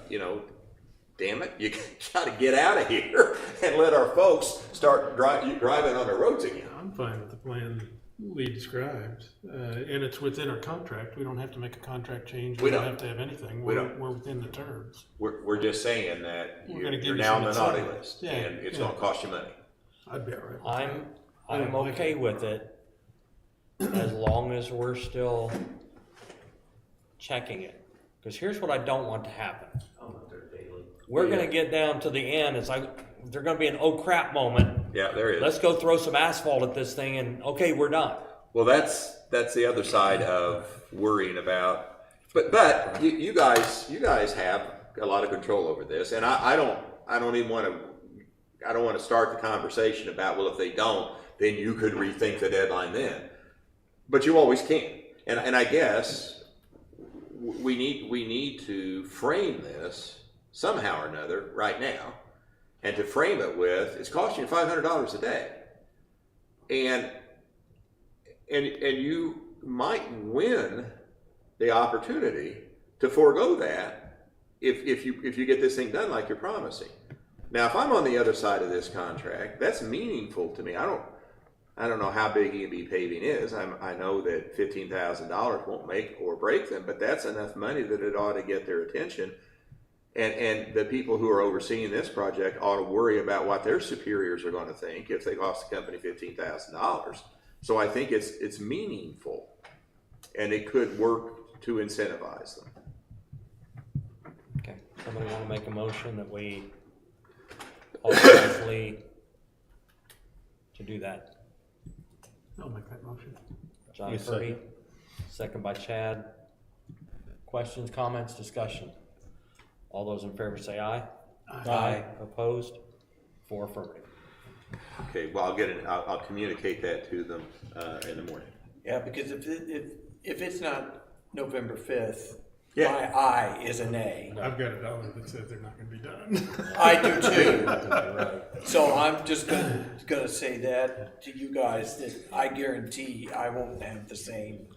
damn it, you got to get out of here and let our folks start driving on the roads again. I'm fine with the plan Lee described, and it's within our contract. We don't have to make a contract change. We don't don't. have to have anything. We don't. We're within the terms. We're just saying that We're gonna give you're you now some on the naughty incentive. list, Yeah, and it's yeah. going to cost you money. I'd be all right. I'm okay with it as long as we're still checking it. Because here's what I don't want to happen. I'm up there daily. We're gonna get down to the end, it's like, there's gonna be an oh crap moment. Yeah, there is. Let's go throw some asphalt at this thing and, okay, we're done. Well, that's the other side of worrying about. But you guys have a lot of control over this, and I don't even want to start the conversation about, well, if they don't, then you could rethink the deadline then. But you always can, and I guess we need to frame this somehow or another right now, and to frame it with, it's costing you $500 a day, and you might win the opportunity to forego that if you get this thing done like you're promising. Now, if I'm on the other side of this contract, that's meaningful to me. I don't know how big E&B paving is. I know that $15,000 won't make or break them, but that's enough money that it ought to get their attention. And the people who are overseeing this project ought to worry about what their superiors are going to think if they cost the company $15,000. So I think it's meaningful, and it could work to incentivize them. Okay, somebody wanna make a motion that we authorize authorize Lee to do that? I'll make that motion. John You Kirby, second by Chad. Questions, comments, discussion? All those in favor say aye. Aye. Opposed? 4 affirmative. Okay, well, I'll communicate that to them, in the morning. Yeah, because if it's not November 5th, Yeah. my aye is a nay. I've got a dollar that says they're not gonna be done. I do too. Right. So I'm just gonna say that to you guys, that I guarantee I won't have the same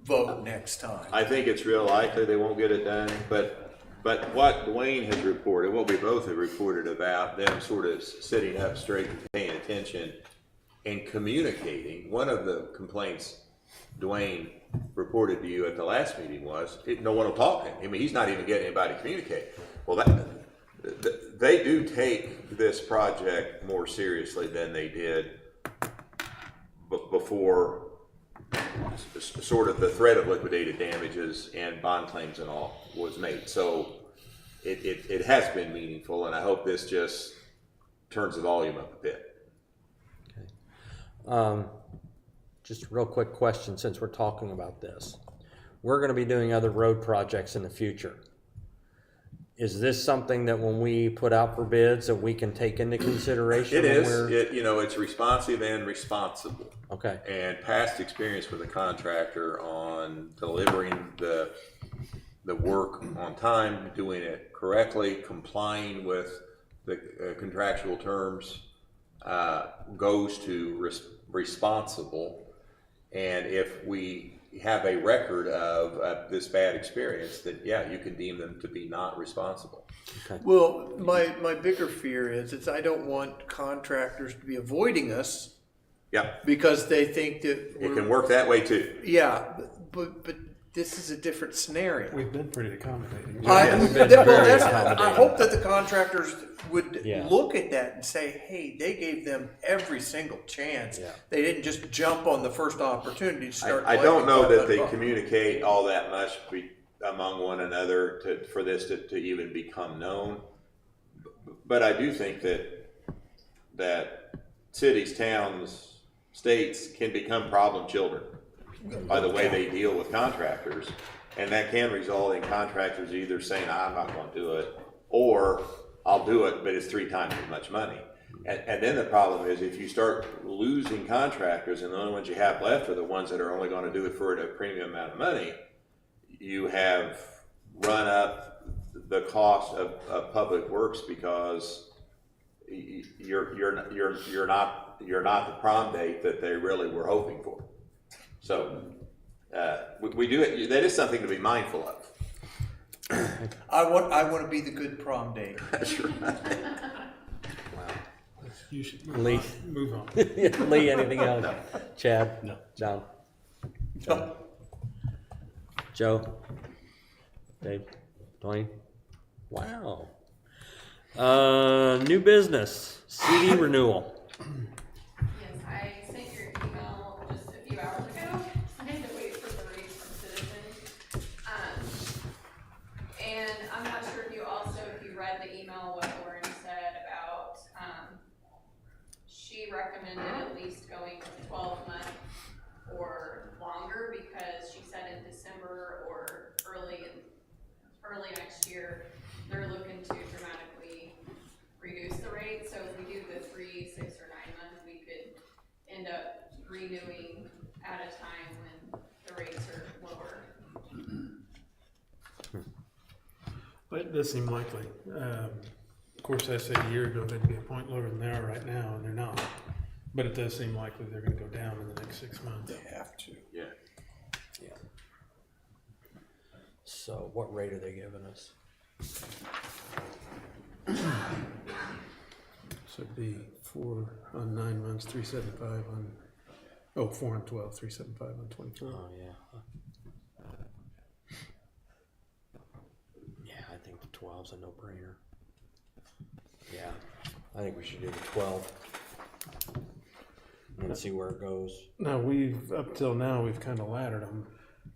vote next time. I think it's real likely they won't get it done, but what Dwayne has reported, what we both have reported about them sort of sitting up straight and paying attention and communicating, one of the complaints Dwayne reported to you at the last meeting was, no one will talk to him. I mean, he's not even getting anybody to communicate. Well, they do take this project more seriously than they did before sort of the threat of liquidated damages and bond claims and all was made. So it has been meaningful, and I hope this just turns the volume up a bit. Okay. Just a real quick question, since we're talking about this. We're gonna be doing other road projects in the future. Is this something that when we put out for bids that we can take into consideration? It when is. we're- It's responsive and responsible. Okay, And past experience with a contractor on delivering the work on time, doing it correctly, complying with the contractual terms, goes to responsible. And if we have a record of this bad experience, then yeah, you can deem them to be not responsible. Well, my bigger fear is I don't want contractors to be avoiding us Yeah, because they think that it can work that way too. Yeah, but this is a different scenario. We've been pretty accommodating. I hope that the contractors would Yeah. look at that and say, hey, they gave them every single chance. Yeah. They didn't just jump on the first opportunity to start. I don't know collecting that they $500. communicate all that much among one another for this to even become known. But I do think that cities, towns, states can become problem children by the way they deal with contractors. And that can result in contractors either saying, I'm not going to do it, or I'll do it, but it's 3 times as much money. And then the problem is if you start losing contractors and the only ones you have left are the ones that are only going to do it for a premium amount of money, you have run up the cost of public works because you're not the prom date that they really were hoping for. So we do it. That is something to be mindful of. I want to be the good prom date. That's right. You should Lee. move on. Lee, anything else? Chad? No. John? John? Joe? Dave? Dwayne? Wow. New business, CD renewal. Yes, I sent your email just a few hours ago. I had to wait for the rates from Citizens. And I'm not sure if you read the email, what Lauren said about, she recommended at least going 12 months or longer because she said in December or early next year, they're looking to dramatically reduce the rate. So if we do the 3, 6, or 9 months, we could end up renewing at a time when the rates are lower. But it does seem likely. Of course, I said a year ago they'd be a point lower than they are right now, and they're not. But it does seem likely they're going to go down in the next 6 months. They have to. Yeah. Yeah. So what rate are they giving us? So it'd be 4 on 9 months, 375 on. 4 on 12, 375 on 24. Oh, yeah. Yeah, I think the 12's a no-brainer. Yeah, I think we should do the 12. And see where it goes. Now up till now we've kind of laddered them.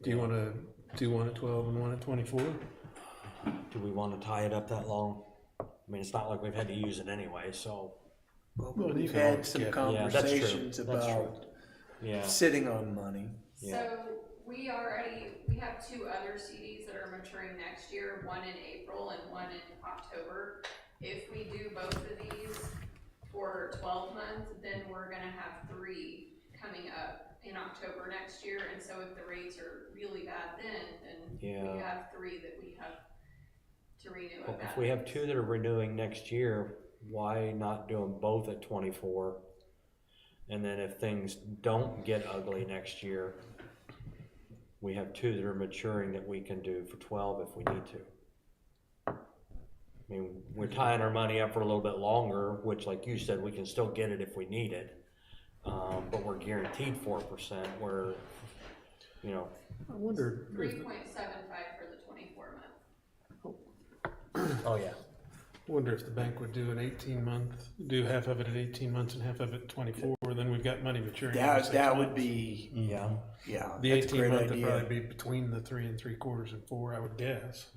Do you want to do one at 12 and one at 24? Do we want to tie it up that long? I mean, it's not like we've had to use it anyway, so, Well, Well, you we've can had always some get- yeah, that's true. conversations That's true. about yeah. sitting on money. Yeah. So we have 2 other CDs that are maturing next year, one in April and one in October. If we do both of these for 12 months, then we're gonna have 3 coming up in October next year. And so if the rates are really bad then Yeah. we have 3 that we have to renew at that. If we have 2 that are renewing next year, why not do them both at 24? And then if things don't get ugly next year, we have 2 that are maturing that we can do for 12 if we need to. I mean, we're tying our money up for a little bit longer, which like you said, we can still get it if we need it. But we're guaranteed 4% where, you know, I wonder, if- 3.75 for the 24 month. oh yeah. I wonder if the bank would do an 18-month, do half of it at 18 months and half of it at 24, then we've got money maturing. every 6 That would months. be, Yeah. yeah, The that's a 18 great month would idea. probably be between the 3 3/4 and 4, I would guess.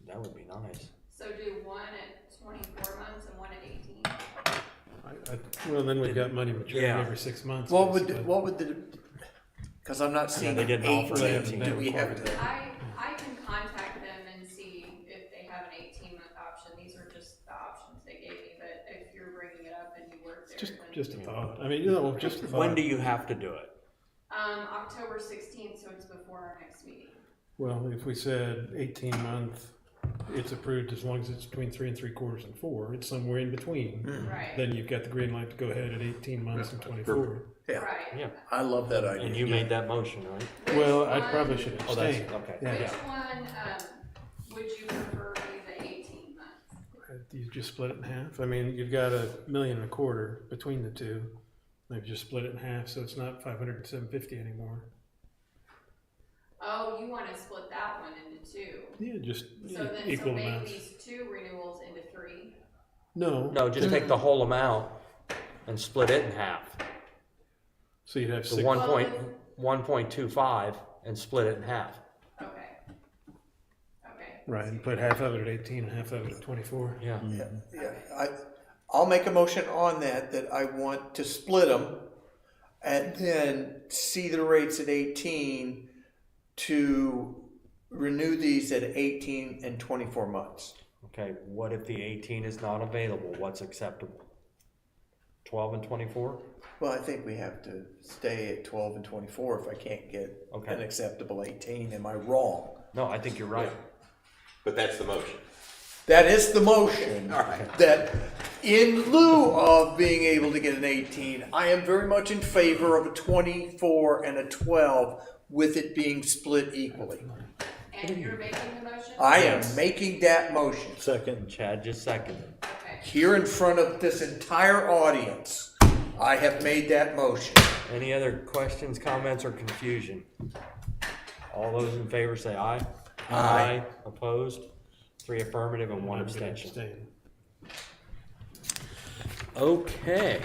That would be nice. So do one at 24 months and one at 18. Well, then we've got money maturing Yeah. every 6 months. What basically. would the, because I'm not seeing they didn't offer an 18, 18. do we have to? I can contact them and see if they have an 18-month option. These are just the options they gave me, but if you're bringing it up and you work there, then. Just a thought. I mean, you know, just a thought. When do you have to do it? October 16th, so it's before our next meeting. Well, if we said 18-month, it's approved as long as it's between 3 3/4 and 4, it's somewhere in between. Right. Then you've got the green light to go ahead at 18 months and 24. Yeah. Right. Yeah. I love that idea. And you made that motion, right? Well, Which I one- probably should Oh, that's, abstain. okay. Yeah. Which one, would you prefer be the 18 months? You just split it in half. I mean, you've got $1.25 million between the two. They've just split it in half, so it's not 500 and 750 anymore. Oh, you want to split that one into 2. Yeah, just So then, so equal make amounts. these 2 renewals into 3. No. No, just take the whole amount and split it in half. So you'd have The 6. 1.25 and split it in half. Okay. Okay. Right, and put half of it at 18 and half of it at 24. Yeah. Yeah, I'll make a motion on that I want to split them and then see the rates at 18 to renew these at 18 and 24 months. Okay, what if the 18 is not available? What's acceptable? 12 and 24? Well, I think we have to stay at 12 and 24 if I can't get Okay. an acceptable 18. Am I wrong? No, I think you're right. But that's the motion. That is the motion. All right. That in lieu of being able to get an 18, I am very much in favor of a 24 and a 12 with it being split equally. And you're making the motion? I am making that motion Second. Chad just seconded. Okay. here in front of this entire audience. I have made that motion. Any other questions, comments, or confusion? All those in favor say aye. Aye. Opposed? 3 affirmative and 1 I'm gonna abstention. abstain. Okay.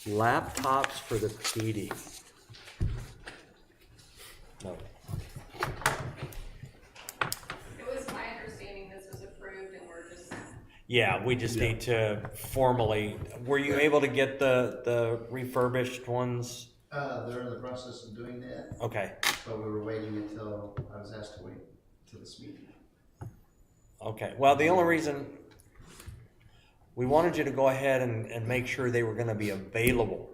Laptops for the PD. No. It was my understanding this was approved and we're just, Yeah, we just need to formally, were you able to get the refurbished ones? They're in the process of doing that, Okay, but we were waiting until, I was asked to wait till this meeting. okay. Well, the only reason, we wanted you to go ahead and make sure they were gonna be available.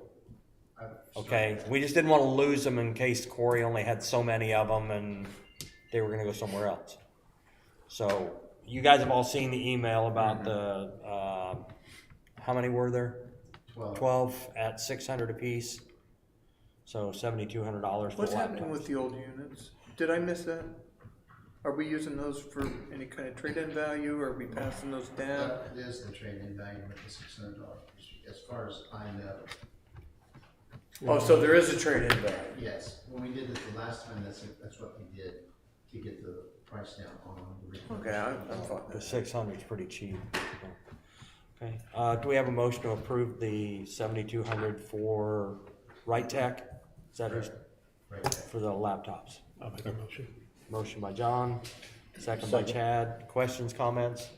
Okay, we just didn't want to lose them in case Corey only had so many of them and they were going to go somewhere else. So you guys have all seen the email about the, how many were there? 12 at 600 apiece. So $7,200 for What's happening laptops. with the old units? Did I miss that? Are we using those for any kind of trade-in value? Or are we passing those down? That is the trade-in value with the $600, as far as I know. Oh, so there is a trade-in value. Yes, when we did it the last time, that's what we did to get the price down on the refurb. Okay, I'm fine. The 600 is pretty cheap. Okay, do we have a motion to approve the 7,200 for Right Tech? Is that Right. for the laptops? I'll make a motion. Motion by John. Second by Chad. Questions, comments?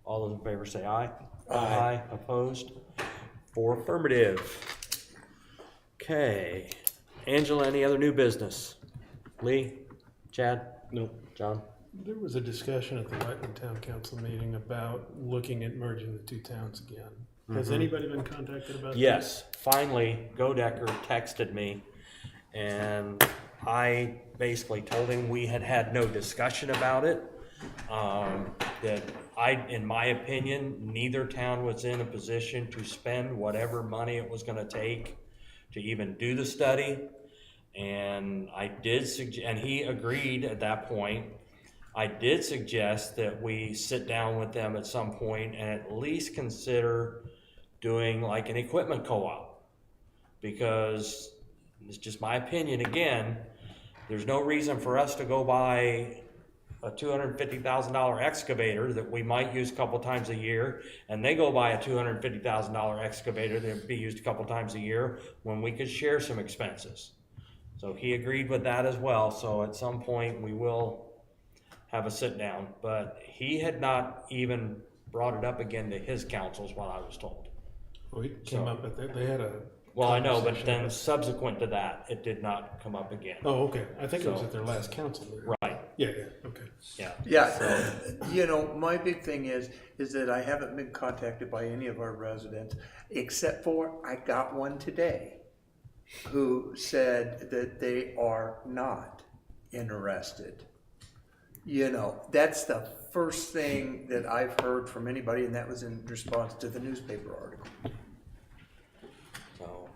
All those in favor say aye. Aye. Opposed? 4 affirmative. Okay. Angela, any other new business? Lee? Chad? No. John? There was a discussion at the Whiteland Town Council meeting about looking at merging the two towns again. Has anybody been contacted about that? Yes, finally, Godecker texted me, and I basically told him we had had no discussion about it. That in my opinion, neither town was in a position to spend whatever money it was gonna take to even do the study. And I did suggest, and he agreed at that point. I did suggest that we sit down with them at some point and at least consider doing like an equipment co-op, because it's just my opinion again, there's no reason for us to go buy a $250,000 excavator that we might use a couple times a year, and they go buy a $250,000 excavator that be used a couple times a year when we could share some expenses. So he agreed with that as well. So at some point we will have a sit down, but he had not even brought it up again to his councils, what I was told. Well, it came up at that, they had a. Well, I know, but conversation then about- subsequent to that, it did not come up again. Oh, okay, I think it was So- at their last council meeting. Right, Yeah, okay. yeah. Yeah, you know, my big thing is that I haven't been contacted by any of our residents, except for I got one today who said that they are not interested. You know, that's the first thing that I've heard from anybody, and that was in response to the newspaper article. So,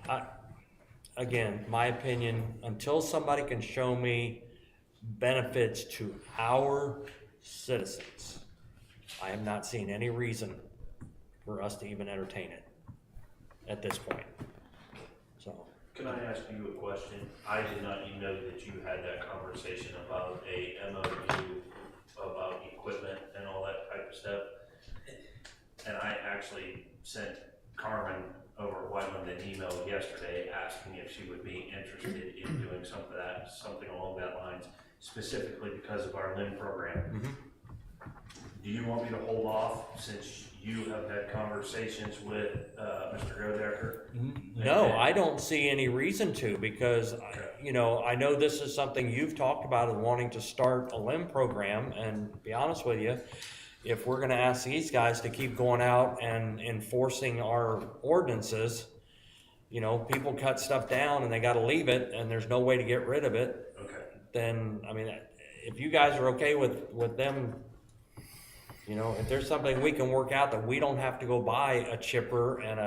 again, my opinion, until somebody can show me benefits to our citizens, I have not seen any reason for us to even entertain it at this point. So, Can I ask you a question? I did not know that you had that conversation about a MOU about equipment and all that type of stuff. And I actually sent Carmen over at Whiteland an email yesterday asking if she would be interested in doing something along that lines, specifically because of our LIM program. Do you want me to hold off since you have had conversations with Mr. Godecker? no, I don't see any reason to, because, you know, I know this is something you've talked about and wanting to start a LIM program, and to be honest with you, if we're gonna ask these guys to keep going out and enforcing our ordinances, you know, people cut stuff down and they gotta leave it, and there's no way to get rid of it, Okay. then, I mean, if you guys are okay with them, you know, if there's something we can work out that we don't have to go buy a chipper and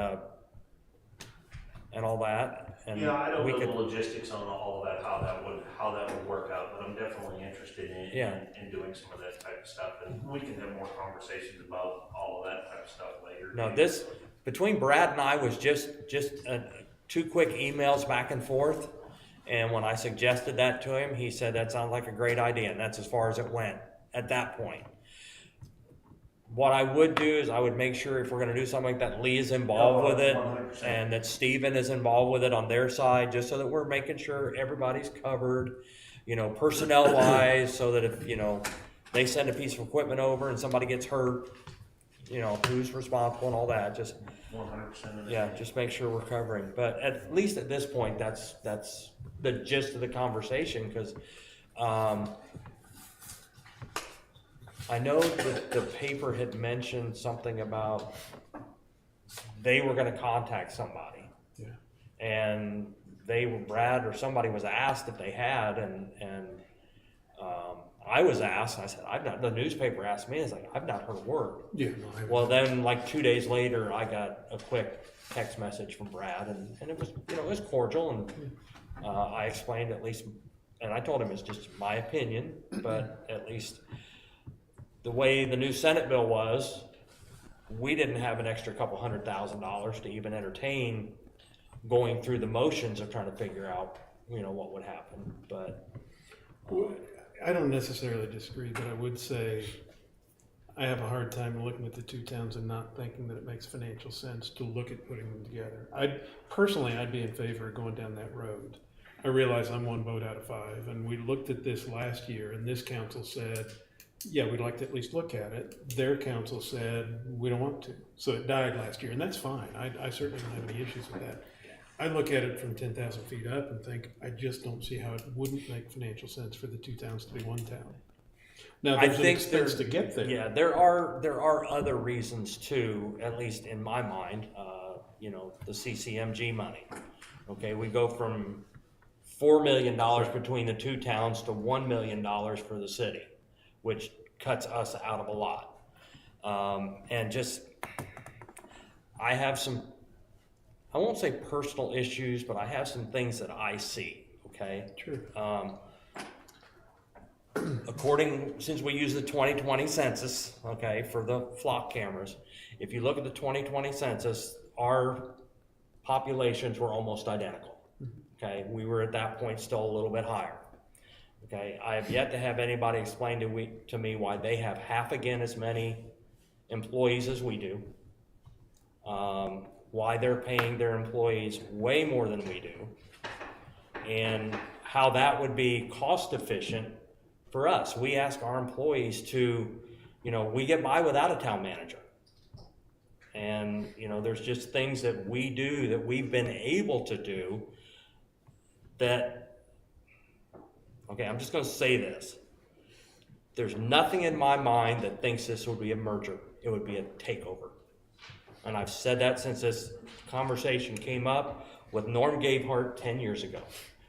all that, and Yeah, I don't we know could, the logistics on all of that, how that would work out, but I'm definitely interested in doing some of that type of stuff, and we can have more conversations about all of that type of stuff later. no, this, between Brad and I was just 2 quick emails back and forth, and when I suggested that to him, he said that sounds like a great idea, and that's as far as it went at that point. What I would do is I would make sure if we're gonna do something like that, Lee is involved with it, 100%. and that Steven is involved with it on their side, just so that we're making sure everybody's covered, you know, personnel wise, so that if, you know, they send a piece of equipment over and somebody gets hurt, you know, who's responsible and all that, just, 100%. yeah, just make sure we're covering. But at least at this point, that's the gist of the conversation, cause, I know that the paper had mentioned something about they were gonna contact somebody. Yeah. And Brad or somebody was asked if they had, and I was asked, and I said, the newspaper asked me, it's like, I've not heard a word. Yeah, no, I. Well, then like 2 days later, I got a quick text message from Brad, and it was, you know, it was cordial, and I explained at least, and I told him it's just my opinion, but at least the way the new Senate bill was, we didn't have an extra couple $100,000 to even entertain going through the motions of trying to figure out, you know, what would happen, but. Well, I don't necessarily disagree, but I would say I have a hard time looking at the two towns and not thinking that it makes financial sense to look at putting them together. I'd be in favor of going down that road. I realize I'm 1 vote out of 5, and we looked at this last year, and this council said, yeah, we'd like to at least look at it. Their council said, we don't want to. So it died last year, and that's fine. I certainly don't have any issues with that. I look at it from 10,000 feet up and think, I just don't see how it wouldn't make financial sense for the two towns to be one town. Now, I there's an think expense to get there. Yeah, there are other reasons too, at least in my mind, the CCMG money. Okay, we go from $4 million between the two towns to $1 million for the city, which cuts us out of a lot. And just, I have some, I won't say personal issues, but I have some things that I see, okay? Sure. Since we use the 2020 census, okay, for the flock cameras, if you look at the 2020 census, our populations were almost identical, okay? We were at that point still a little bit higher, okay? I have yet to have anybody explain to me why they have half again as many employees as we do, why they're paying their employees way more than we do, and how that would be cost efficient for us. We ask our employees to, we get by without a town manager. And, there's just things that we do that we've been able to do that, okay, I'm just gonna say this. There's nothing in my mind that thinks this would be a merger. It would be a takeover. And I've said that since this conversation came up with Norm Gabehart 10 years ago.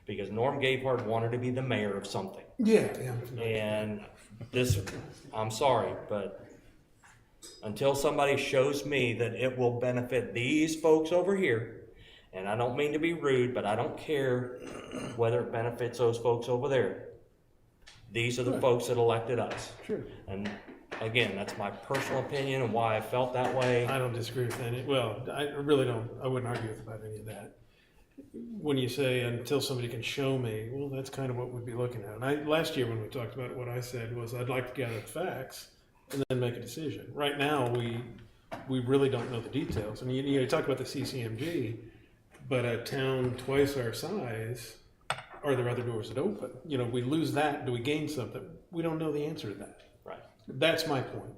Because Norm Gabehart wanted to be the mayor of something. Yeah. And I'm sorry, but until somebody shows me that it will benefit these folks over here, and I don't mean to be rude, but I don't care whether it benefits those folks over there. These are the folks that elected us. Sure. And again, that's my personal opinion and why I felt that way. I don't disagree with any. Well, I really don't. I wouldn't argue about any of that. When you say until somebody can show me, well, that's kind of what we'd be looking at. And last year when we talked about it, what I said was I'd like to gather the facts and then make a decision. Right now, we really don't know the details. I mean, you talk about the CCMG, but a town twice our size, are there other doors that open? We lose that, do we gain something? We don't know the answer to that. Right. That's my point.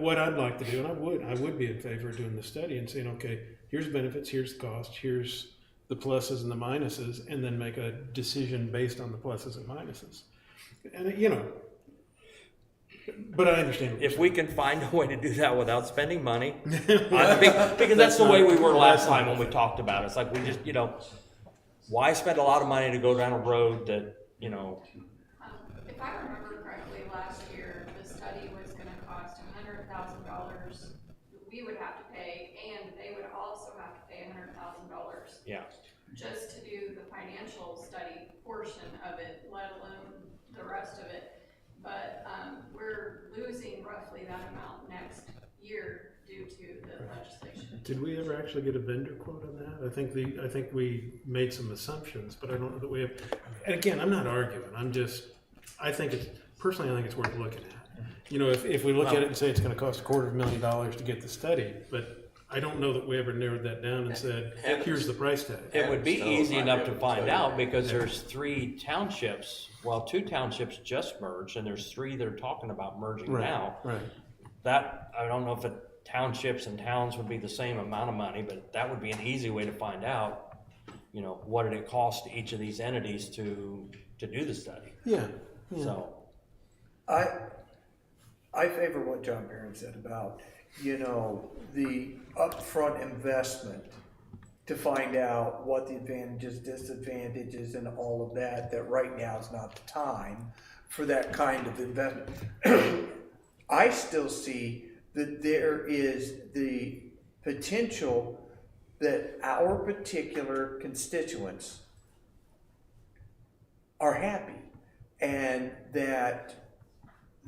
What I'd like to do, and I would be in favor of doing the study and saying, okay, here's benefits, here's the cost, here's the pluses and the minuses, and then make a decision based on the pluses and minuses. And but I understand. If we can find a way to do that without spending money, because that's the way we were last time when we talked about it. It's like we just, why spend a lot of money to go down a road that, If I remember correctly, last year, the study was gonna cost $100,000. We would have to pay, and they would also have to pay $100,000. yeah. Just to do the financial study portion of it, let alone the rest of it. But we're losing roughly that amount next year due to the legislation. Did we ever actually get a vendor quote on that? I think we made some assumptions, but I don't know that we have. And again, I'm not arguing. I think it's worth looking at. If we look at it and say it's going to cost $250,000 to get the study, but I don't know that we ever narrowed that down and said, here's the price tag. It would be easy enough to find out because there's 3 townships, 2 townships just merged, and there's 3 that are talking about merging now. Right. That, I don't know if townships and towns would be the same amount of money, but that would be an easy way to find out, what did it cost each of these entities to do the study. Yeah. So. I favor what John Barron said about, the upfront investment to find out what the advantages, disadvantages, and all of that right now is not the time for that kind of investment. I still see that there is the potential that our particular constituents are happy and that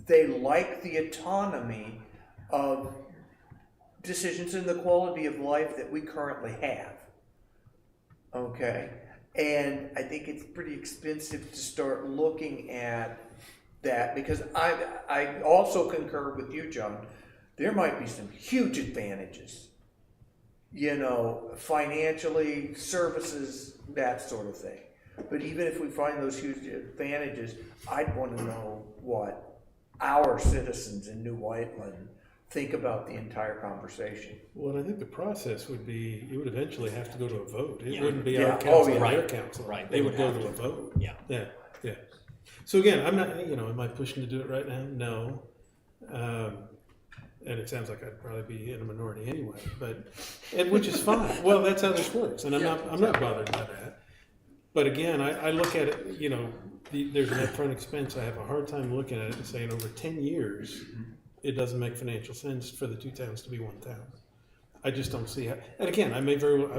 they like the autonomy of decisions and the quality of life that we currently have. Okay? And I think it's pretty expensive to start looking at that because I also concur with you, John. There might be some huge advantages, financially, services, that sort of thing. But even if we find those huge advantages, I'd want to know what our citizens in New Whiteland think about the entire conversation. Well, and I think the process would be, it would eventually have to go to a vote. It Yeah. wouldn't be Yeah. our council Oh, or yeah. their council. Right. They would go to a vote. Yeah. Yeah, yeah. So again, I'm not, am I pushing to do it right now? No. And it sounds like I'd probably be in a minority anyway, and which is fine. Well, that's how this works, and I'm not bothered by that. But again, I look at it, there's an upfront expense. I have a hard time looking at it and saying over 10 years, it doesn't make financial sense for the two towns to be one town. I just don't see how, and again, I've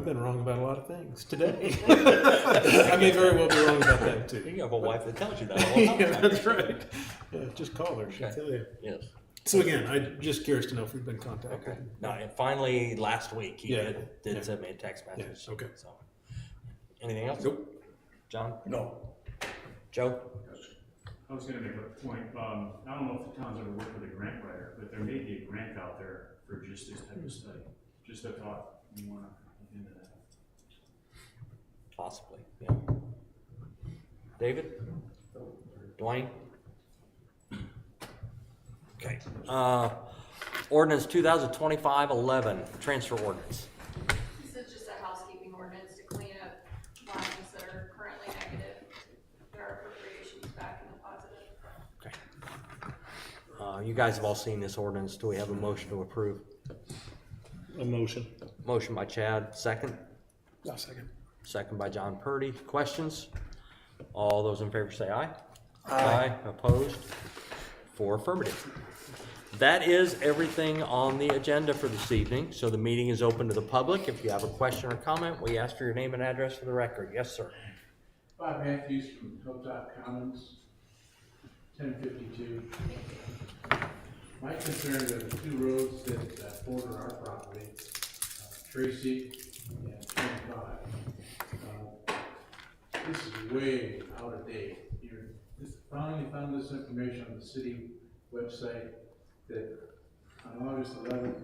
been wrong about a lot of things today. I may very well be wrong about that too. You have a wife that tells you that all the time. Yeah, that's right. Yeah, just call her, she'll Okay. tell you. Yes. So again, I'm just curious to know if we've been contacted. Okay. No, and finally, last week, he Yeah. did Yeah. send me a text message. Yeah, okay. So, anything else? Nope. John? No. Joe? I was gonna make a point, I don't know if the town's ever worked with a grant writer, but there may be a grant out there for just this type of study. Just a thought, you wanna look into that. Possibly, yeah. David? Dwayne? Okay. Ordinance 2025-11, transfer ordinance. This is just a housekeeping ordinance to clean up lines that are currently negative. There are appropriations back in the positive. Okay. You guys have all seen this ordinance. Do we have a motion to approve? A motion. Motion by Chad, second. I'll second. Second by John Purdy. Questions? All those in favor say aye. Aye. Opposed? 4 affirmative. That is everything on the agenda for this evening. So the meeting is open to the public. If you have a question or comment, we ask for your name and address for the record. Yes, sir. Bob Matthews from Hilltop Commons, 1052. My concern are the two roads that border our property, Tracy and 25. This is way out of date. Finally found this information on the city website that on August 11th,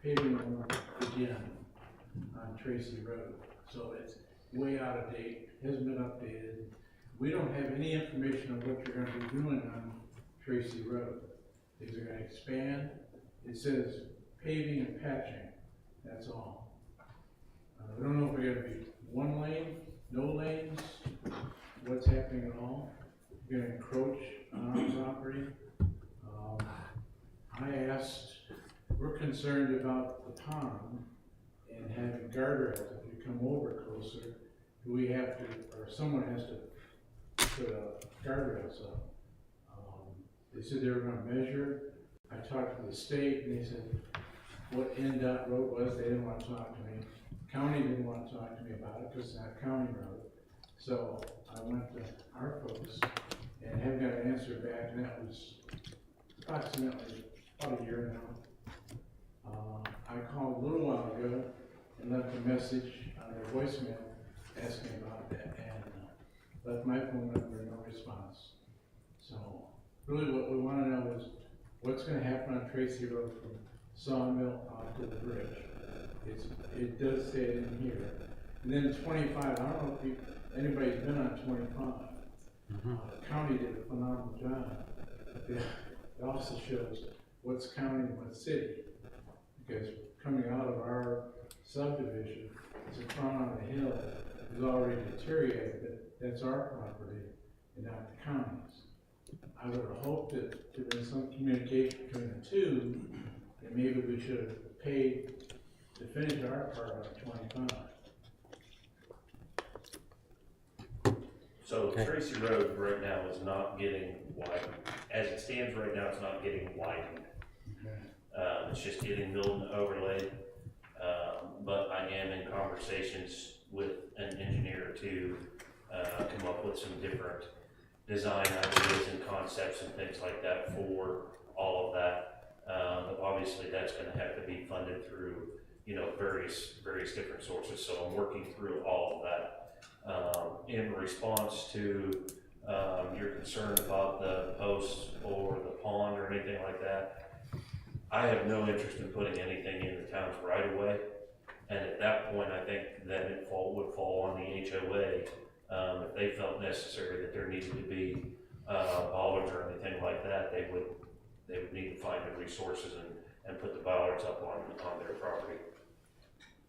paving will begin on Tracy Road. So it's way out of date, hasn't been updated. We don't have any information on what you're gonna be doing on Tracy Road. These are gonna expand. It says paving and patching, that's all. We don't know if we're gonna be one lane, no lanes, what's happening at all. We're gonna encroach on our property. We're concerned about the pond and having guardrails. If you come over closer, do we have to, or someone has to put guardrails up? They said they were gonna measure. I talked to the state and they said what NDOT road was, they didn't want to talk to me. County didn't want to talk to me about it because it's not a county road. So I went to our folks and haven't got an answer back, and that was approximately about a year now. I called a little while ago and left a message on their voicemail asking about that, and left my phone number, no response. So really what we want to know is what's going to happen on Tracy Road from Sawmill out to the bridge. It does say it in here. And then 25, I don't know if anybody's been on 25. The county did a phenomenal job. It also shows what's county and what's city. Because coming out of our subdivision, it's a front on the hill is already deteriorated, but that's our property and not the county's. I would have hoped that there was some communication between the two, and maybe we should have paid to finish our part on 25. So Tracy Road right now is not getting widened. As it stands right now, it's not getting widened. It's just getting milled and overlaid. But I am in conversations with an engineer to come up with some different design ideas and concepts and things like that for all of that. But obviously that's gonna have to be funded through, various different sources. So I'm working through all of that. In response to your concern about the posts or the pond or anything like that, I have no interest in putting anything in the town's right of way. And at that point, I think that it would fall on the HOA if they felt necessary that there needed to be bollards or anything like that. that, they would need to find the resources and put the bollards up on their property.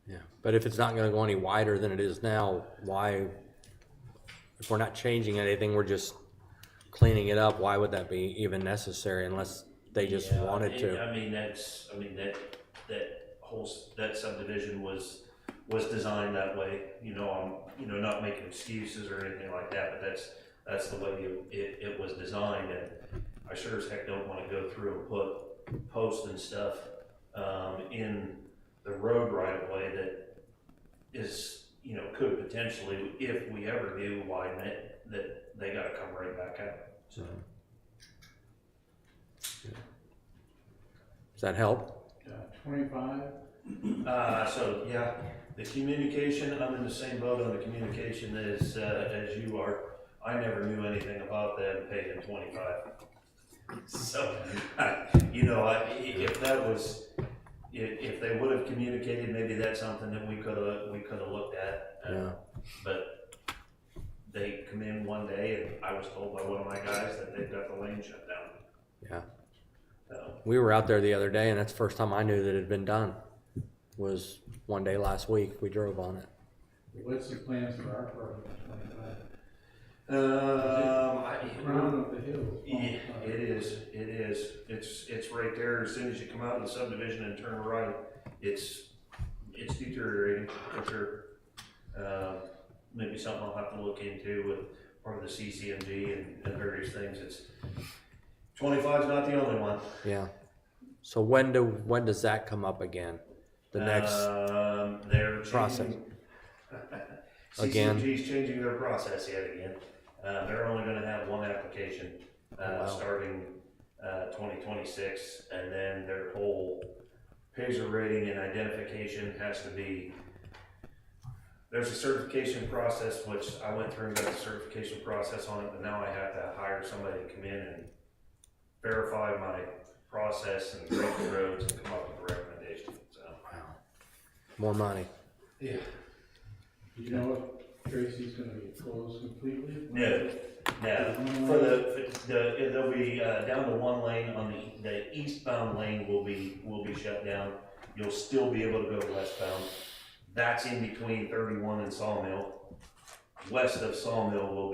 Yeah, but if it's not gonna go any wider than it is now, why, if we're not changing anything, we're just cleaning it up, why would that be even necessary unless they just Yeah, wanted to? That subdivision was designed that way, I'm, not making excuses or anything like that, but that's the way it was designed, and I sure as heck don't wanna go through and put posts and stuff, in the road right of way that is, could potentially, if we ever do widen it, that they gotta come right back out, so. Does that help? 25? So yeah, the communication, I'm in the same boat on the communication as you are. I never knew anything about that and paid them 25. So, if they would have communicated, maybe that's something that we could have looked at. Yeah. But they come in one day and I was told by one of my guys that they've got the lane shut down. Yeah. So, We were out there the other day and that's the first time I knew that it had been done. Was one day last week, we drove on it. What's the plans for our part of 25? Round up the hill. Yeah, it is. It's right there. As soon as you come out of the subdivision and turn right, it's deteriorating for sure. Maybe something I'll have to look into with part of the CCMG and various things. 25 is not the only one. Yeah. So when does that come up again? The next They're process. Again. CCMG's changing their process yet again. They're only going to have one application starting 2026, and then their whole Pazer rating and identification has to be. There's a certification process which I went through and got the certification process on it, but now I have to hire somebody to come in and verify my process and grade the roads and come up with a recommendation. So. Wow. More money. Yeah. Do you know if Tracy's gonna be closed completely? No. They'll be down to one lane on the eastbound lane will be shut down. You'll still be able to go westbound. That's in between 31 and Sawmill. West of Sawmill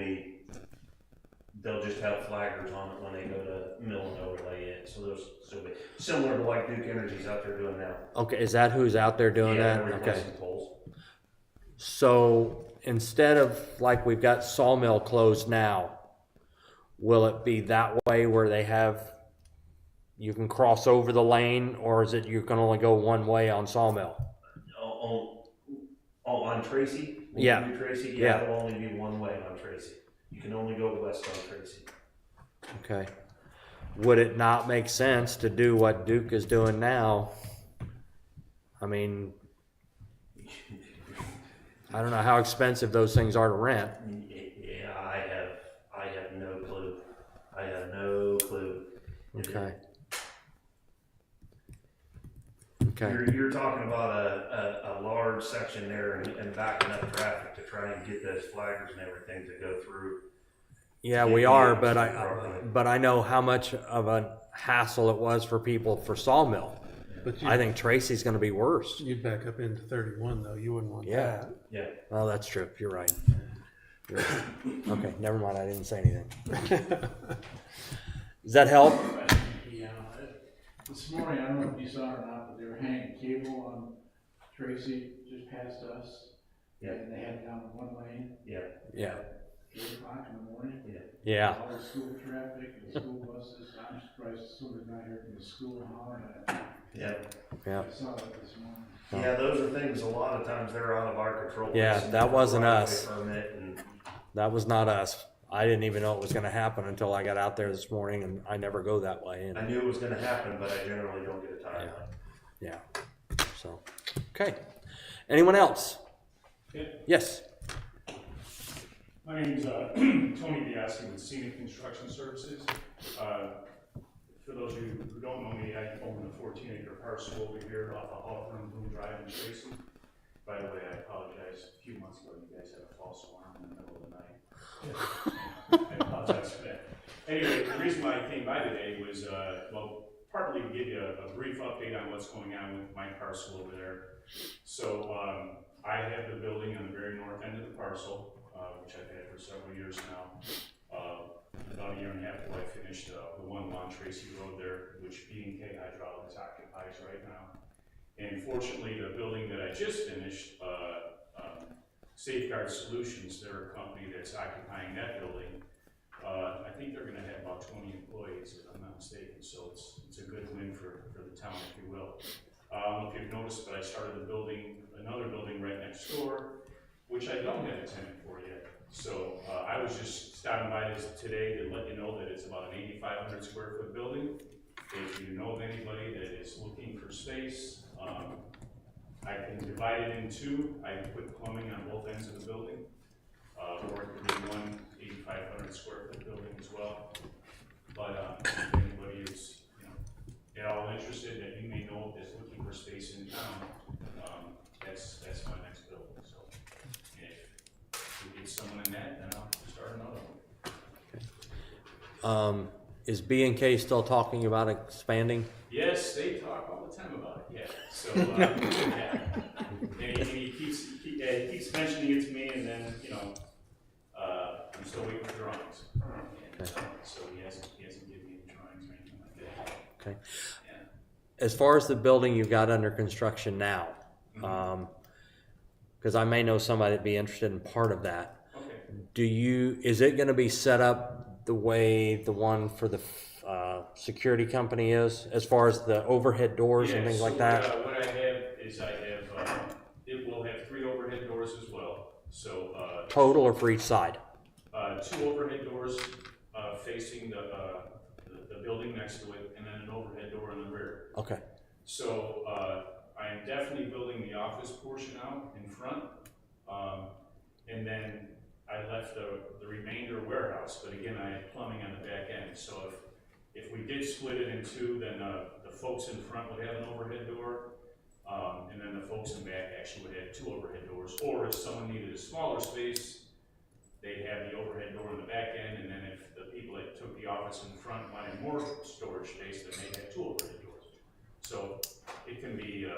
they'll just have flaggers on it when they go to mill and overlay it. So those still be similar to like Duke Energy's out there doing now. Okay, is that who's out there doing Yeah, that? they're Okay. replacing poles. So instead of like we've got Sawmill closed now, will it be that way where you can cross over the lane, or is it you can only go one way on Sawmill? On Tracy? Yeah. Tracy? Yeah. It'll only be one way on Tracy. You can only go west on Tracy. Okay. Would it not make sense to do what Duke is doing now? I mean, I don't know how expensive those things are to rent. Yeah, I have no clue. I have no clue. Okay. Okay. You're talking about a large section there and backing up traffic to try and get those flaggers and everything to go through. Yeah, we are, but I know how much of a hassle it was for people for Sawmill. But I think Tracy's gonna be worse. you'd back up into 31 though, you wouldn't want Yeah. that. Yeah. Well, that's true. You're right. Okay, never mind. I didn't say anything. Does that help? Yeah, this morning, I don't know if you saw it or not, but they were hanging cable on Tracy just past us. Yeah. And they had down one lane. Yeah. Yeah. 8 o'clock in the morning. Yeah. All the school traffic, the school buses, I'm surprised someone's not here from the school hollering at it. Yeah. Yeah. I saw that this morning. Yeah, those are things, a lot of times they're out of our control. Yeah, Listen, that wasn't right-of-way us. Permit and, That was not us. I didn't even know it was gonna happen until I got out there this morning, and I never go that way. I And knew it was gonna happen, but I generally don't get a timeline. yeah. So, okay. Anyone else? Yeah. Yes. My name's Tony Biaski with Scenic Construction Services. For those of you who don't know me, I own a 14-acre parcel over here off of Hawthorne Boone Drive in Tracy. By the way, I apologize. A few months ago, you guys had a false alarm in the middle of the night. I apologize for that. Anyway, the reason why I came by today was, well, partly to give you a brief update on what's going on with my parcel over there. So, I have the building on the very north end of the parcel, which I've had for several years now. About a year and a half ago, I finished the one along Tracy Road there, which B&K Hydraulics occupies right now. And fortunately, the building that I just finished, Safeguard Solutions, they're a company that's occupying that building. I think they're gonna have about 20 employees, if I'm not mistaken, so it's a good win for the town, if you will. I don't know if you've noticed, but I started another building right next door, which I don't have a tenant for yet. So I was just stopping by this today to let you know that it's about an 8,500 square foot building. If you know of anybody that is looking for space, I can divide it in two. I can put plumbing on both ends of the building, or it could be one 8,500 square foot building as well. But if anybody is, at all interested that you may know that's looking for space in town, that's my next building. So if we get someone in that, then I'll start another one. Is B&K still talking about expanding? Yes, they talk all the time about it. Yeah. So yeah, and he keeps mentioning it to me, and then I'm still waiting for drawings. And, so he hasn't given me any drawings or anything like that. Okay. Yeah. As far as the building you've got under construction now, because I may know somebody that'd be interested in part of that. Okay. Is it going to be set up the way the one for the security company is, as far as the overhead doors and things like that? What I have is it will have 3 overhead doors as well. So Total or for each side? 2 overhead doors facing the building next to it, and then an overhead door in the rear. Okay. So I am definitely building the office portion out in front, and then I left the remainder warehouse. But again, I had plumbing on the back end. So if we did split it in two, then the folks in front would have an overhead door, and then the folks in back actually would have 2 overhead doors. Or if someone needed a smaller space, they'd have the overhead door in the back end, and then if the people that took the office in front wanted more storage space, then they'd have 2 overhead doors. So it can be,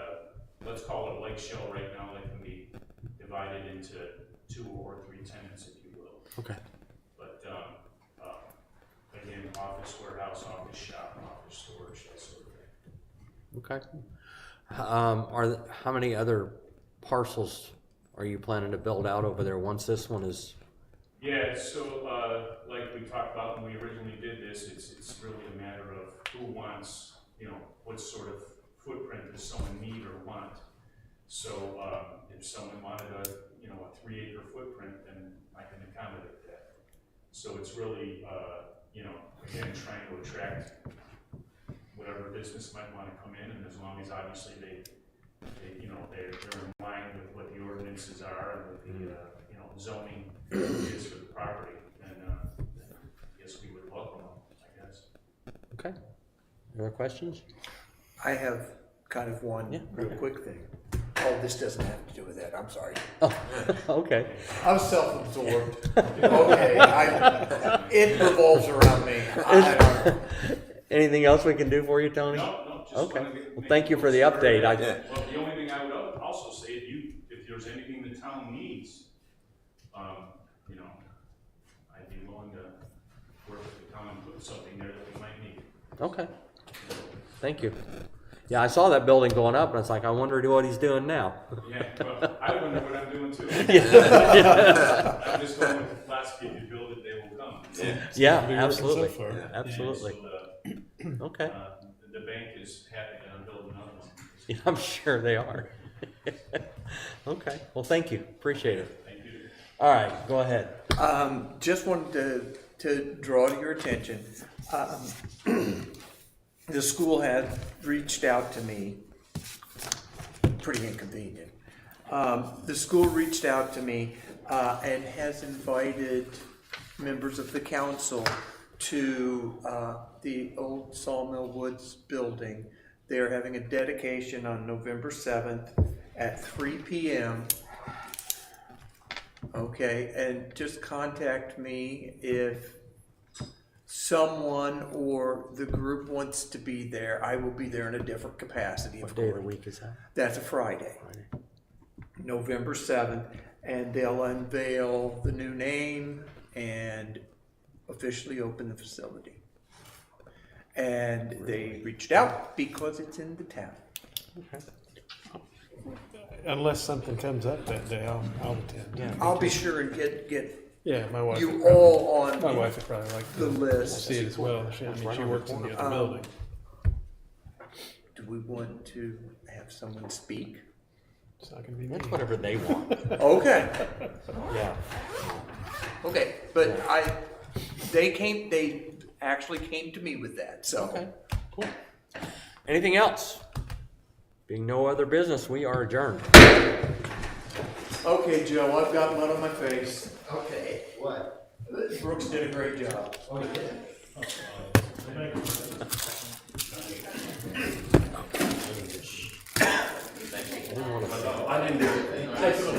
let's call it a lake shell right now, that can be divided into 2 or 3 tenants, if you will. Okay. But again, office, warehouse, office shop, office storage, that sort of thing. Okay. How many other parcels are you planning to build out over there once this one is? Yeah, so like we talked about when we originally did this, it's really a matter of who wants, what sort of footprint does someone need or want. So if someone wanted a 3-acre footprint, then I can accommodate that. So it's really, again, trying to attract whatever business might want to come in, and as long as obviously they're in line with what the ordinances are and what the zoning is for the property, then I guess we would welcome them, I guess. Okay. Other questions? I have kind of one real quick thing. Oh, this doesn't have to do with that, I'm sorry. Oh, okay. I'm self-absorbed. Okay, it revolves around me. Anything else we can do for you, Tony? No, just Okay. wanted to Well, thank you for the update. Well, the only thing I would also say, if there's anything the town needs, I'd be willing to work with the town and put something there that we might need. Okay. Thank you. Yeah, I saw that building going up, and it's like, I wonder what he's doing now. Yeah, well, I wonder what I'm doing too. Yeah. I'm just going with the philosophy, if you build it, they will come. Yeah, Pretty working absolutely. so far. Absolutely. So Okay. the bank is happy that I'm building another one. Yeah, I'm sure they are. Okay. Well, thank you. Appreciate it. Thank you. All right, go ahead. Just wanted to draw to your attention, the school had reached out to me, pretty inconvenient. The school reached out to me and has invited members of the council to the old Sawmill Woods building. They're having a dedication on November 7th at 3 p.m. Okay, and just contact me if someone or the group wants to be there, I will be there in a different capacity, of What day of the course. week is that? That's a Friday, November 7th, and they'll unveil the new name and officially open the facility. And they reached out because it's in the town. Unless something comes up that day, I'll attend. Yeah. I'll be sure and get Yeah, my wife. you would probably- all on My wife would probably like the to list. see it as well. She works in the other building. Do we want to have someone speak? It's not gonna be me. That's whatever they want. Okay, Yeah. okay, but they actually came to me with that, so. Okay, cool. Anything else? Being no other business, we are adjourned. Okay, Joe, I've got mud on my face. Okay, what? Brooks did a great job. Oh, you did? I didn't do it.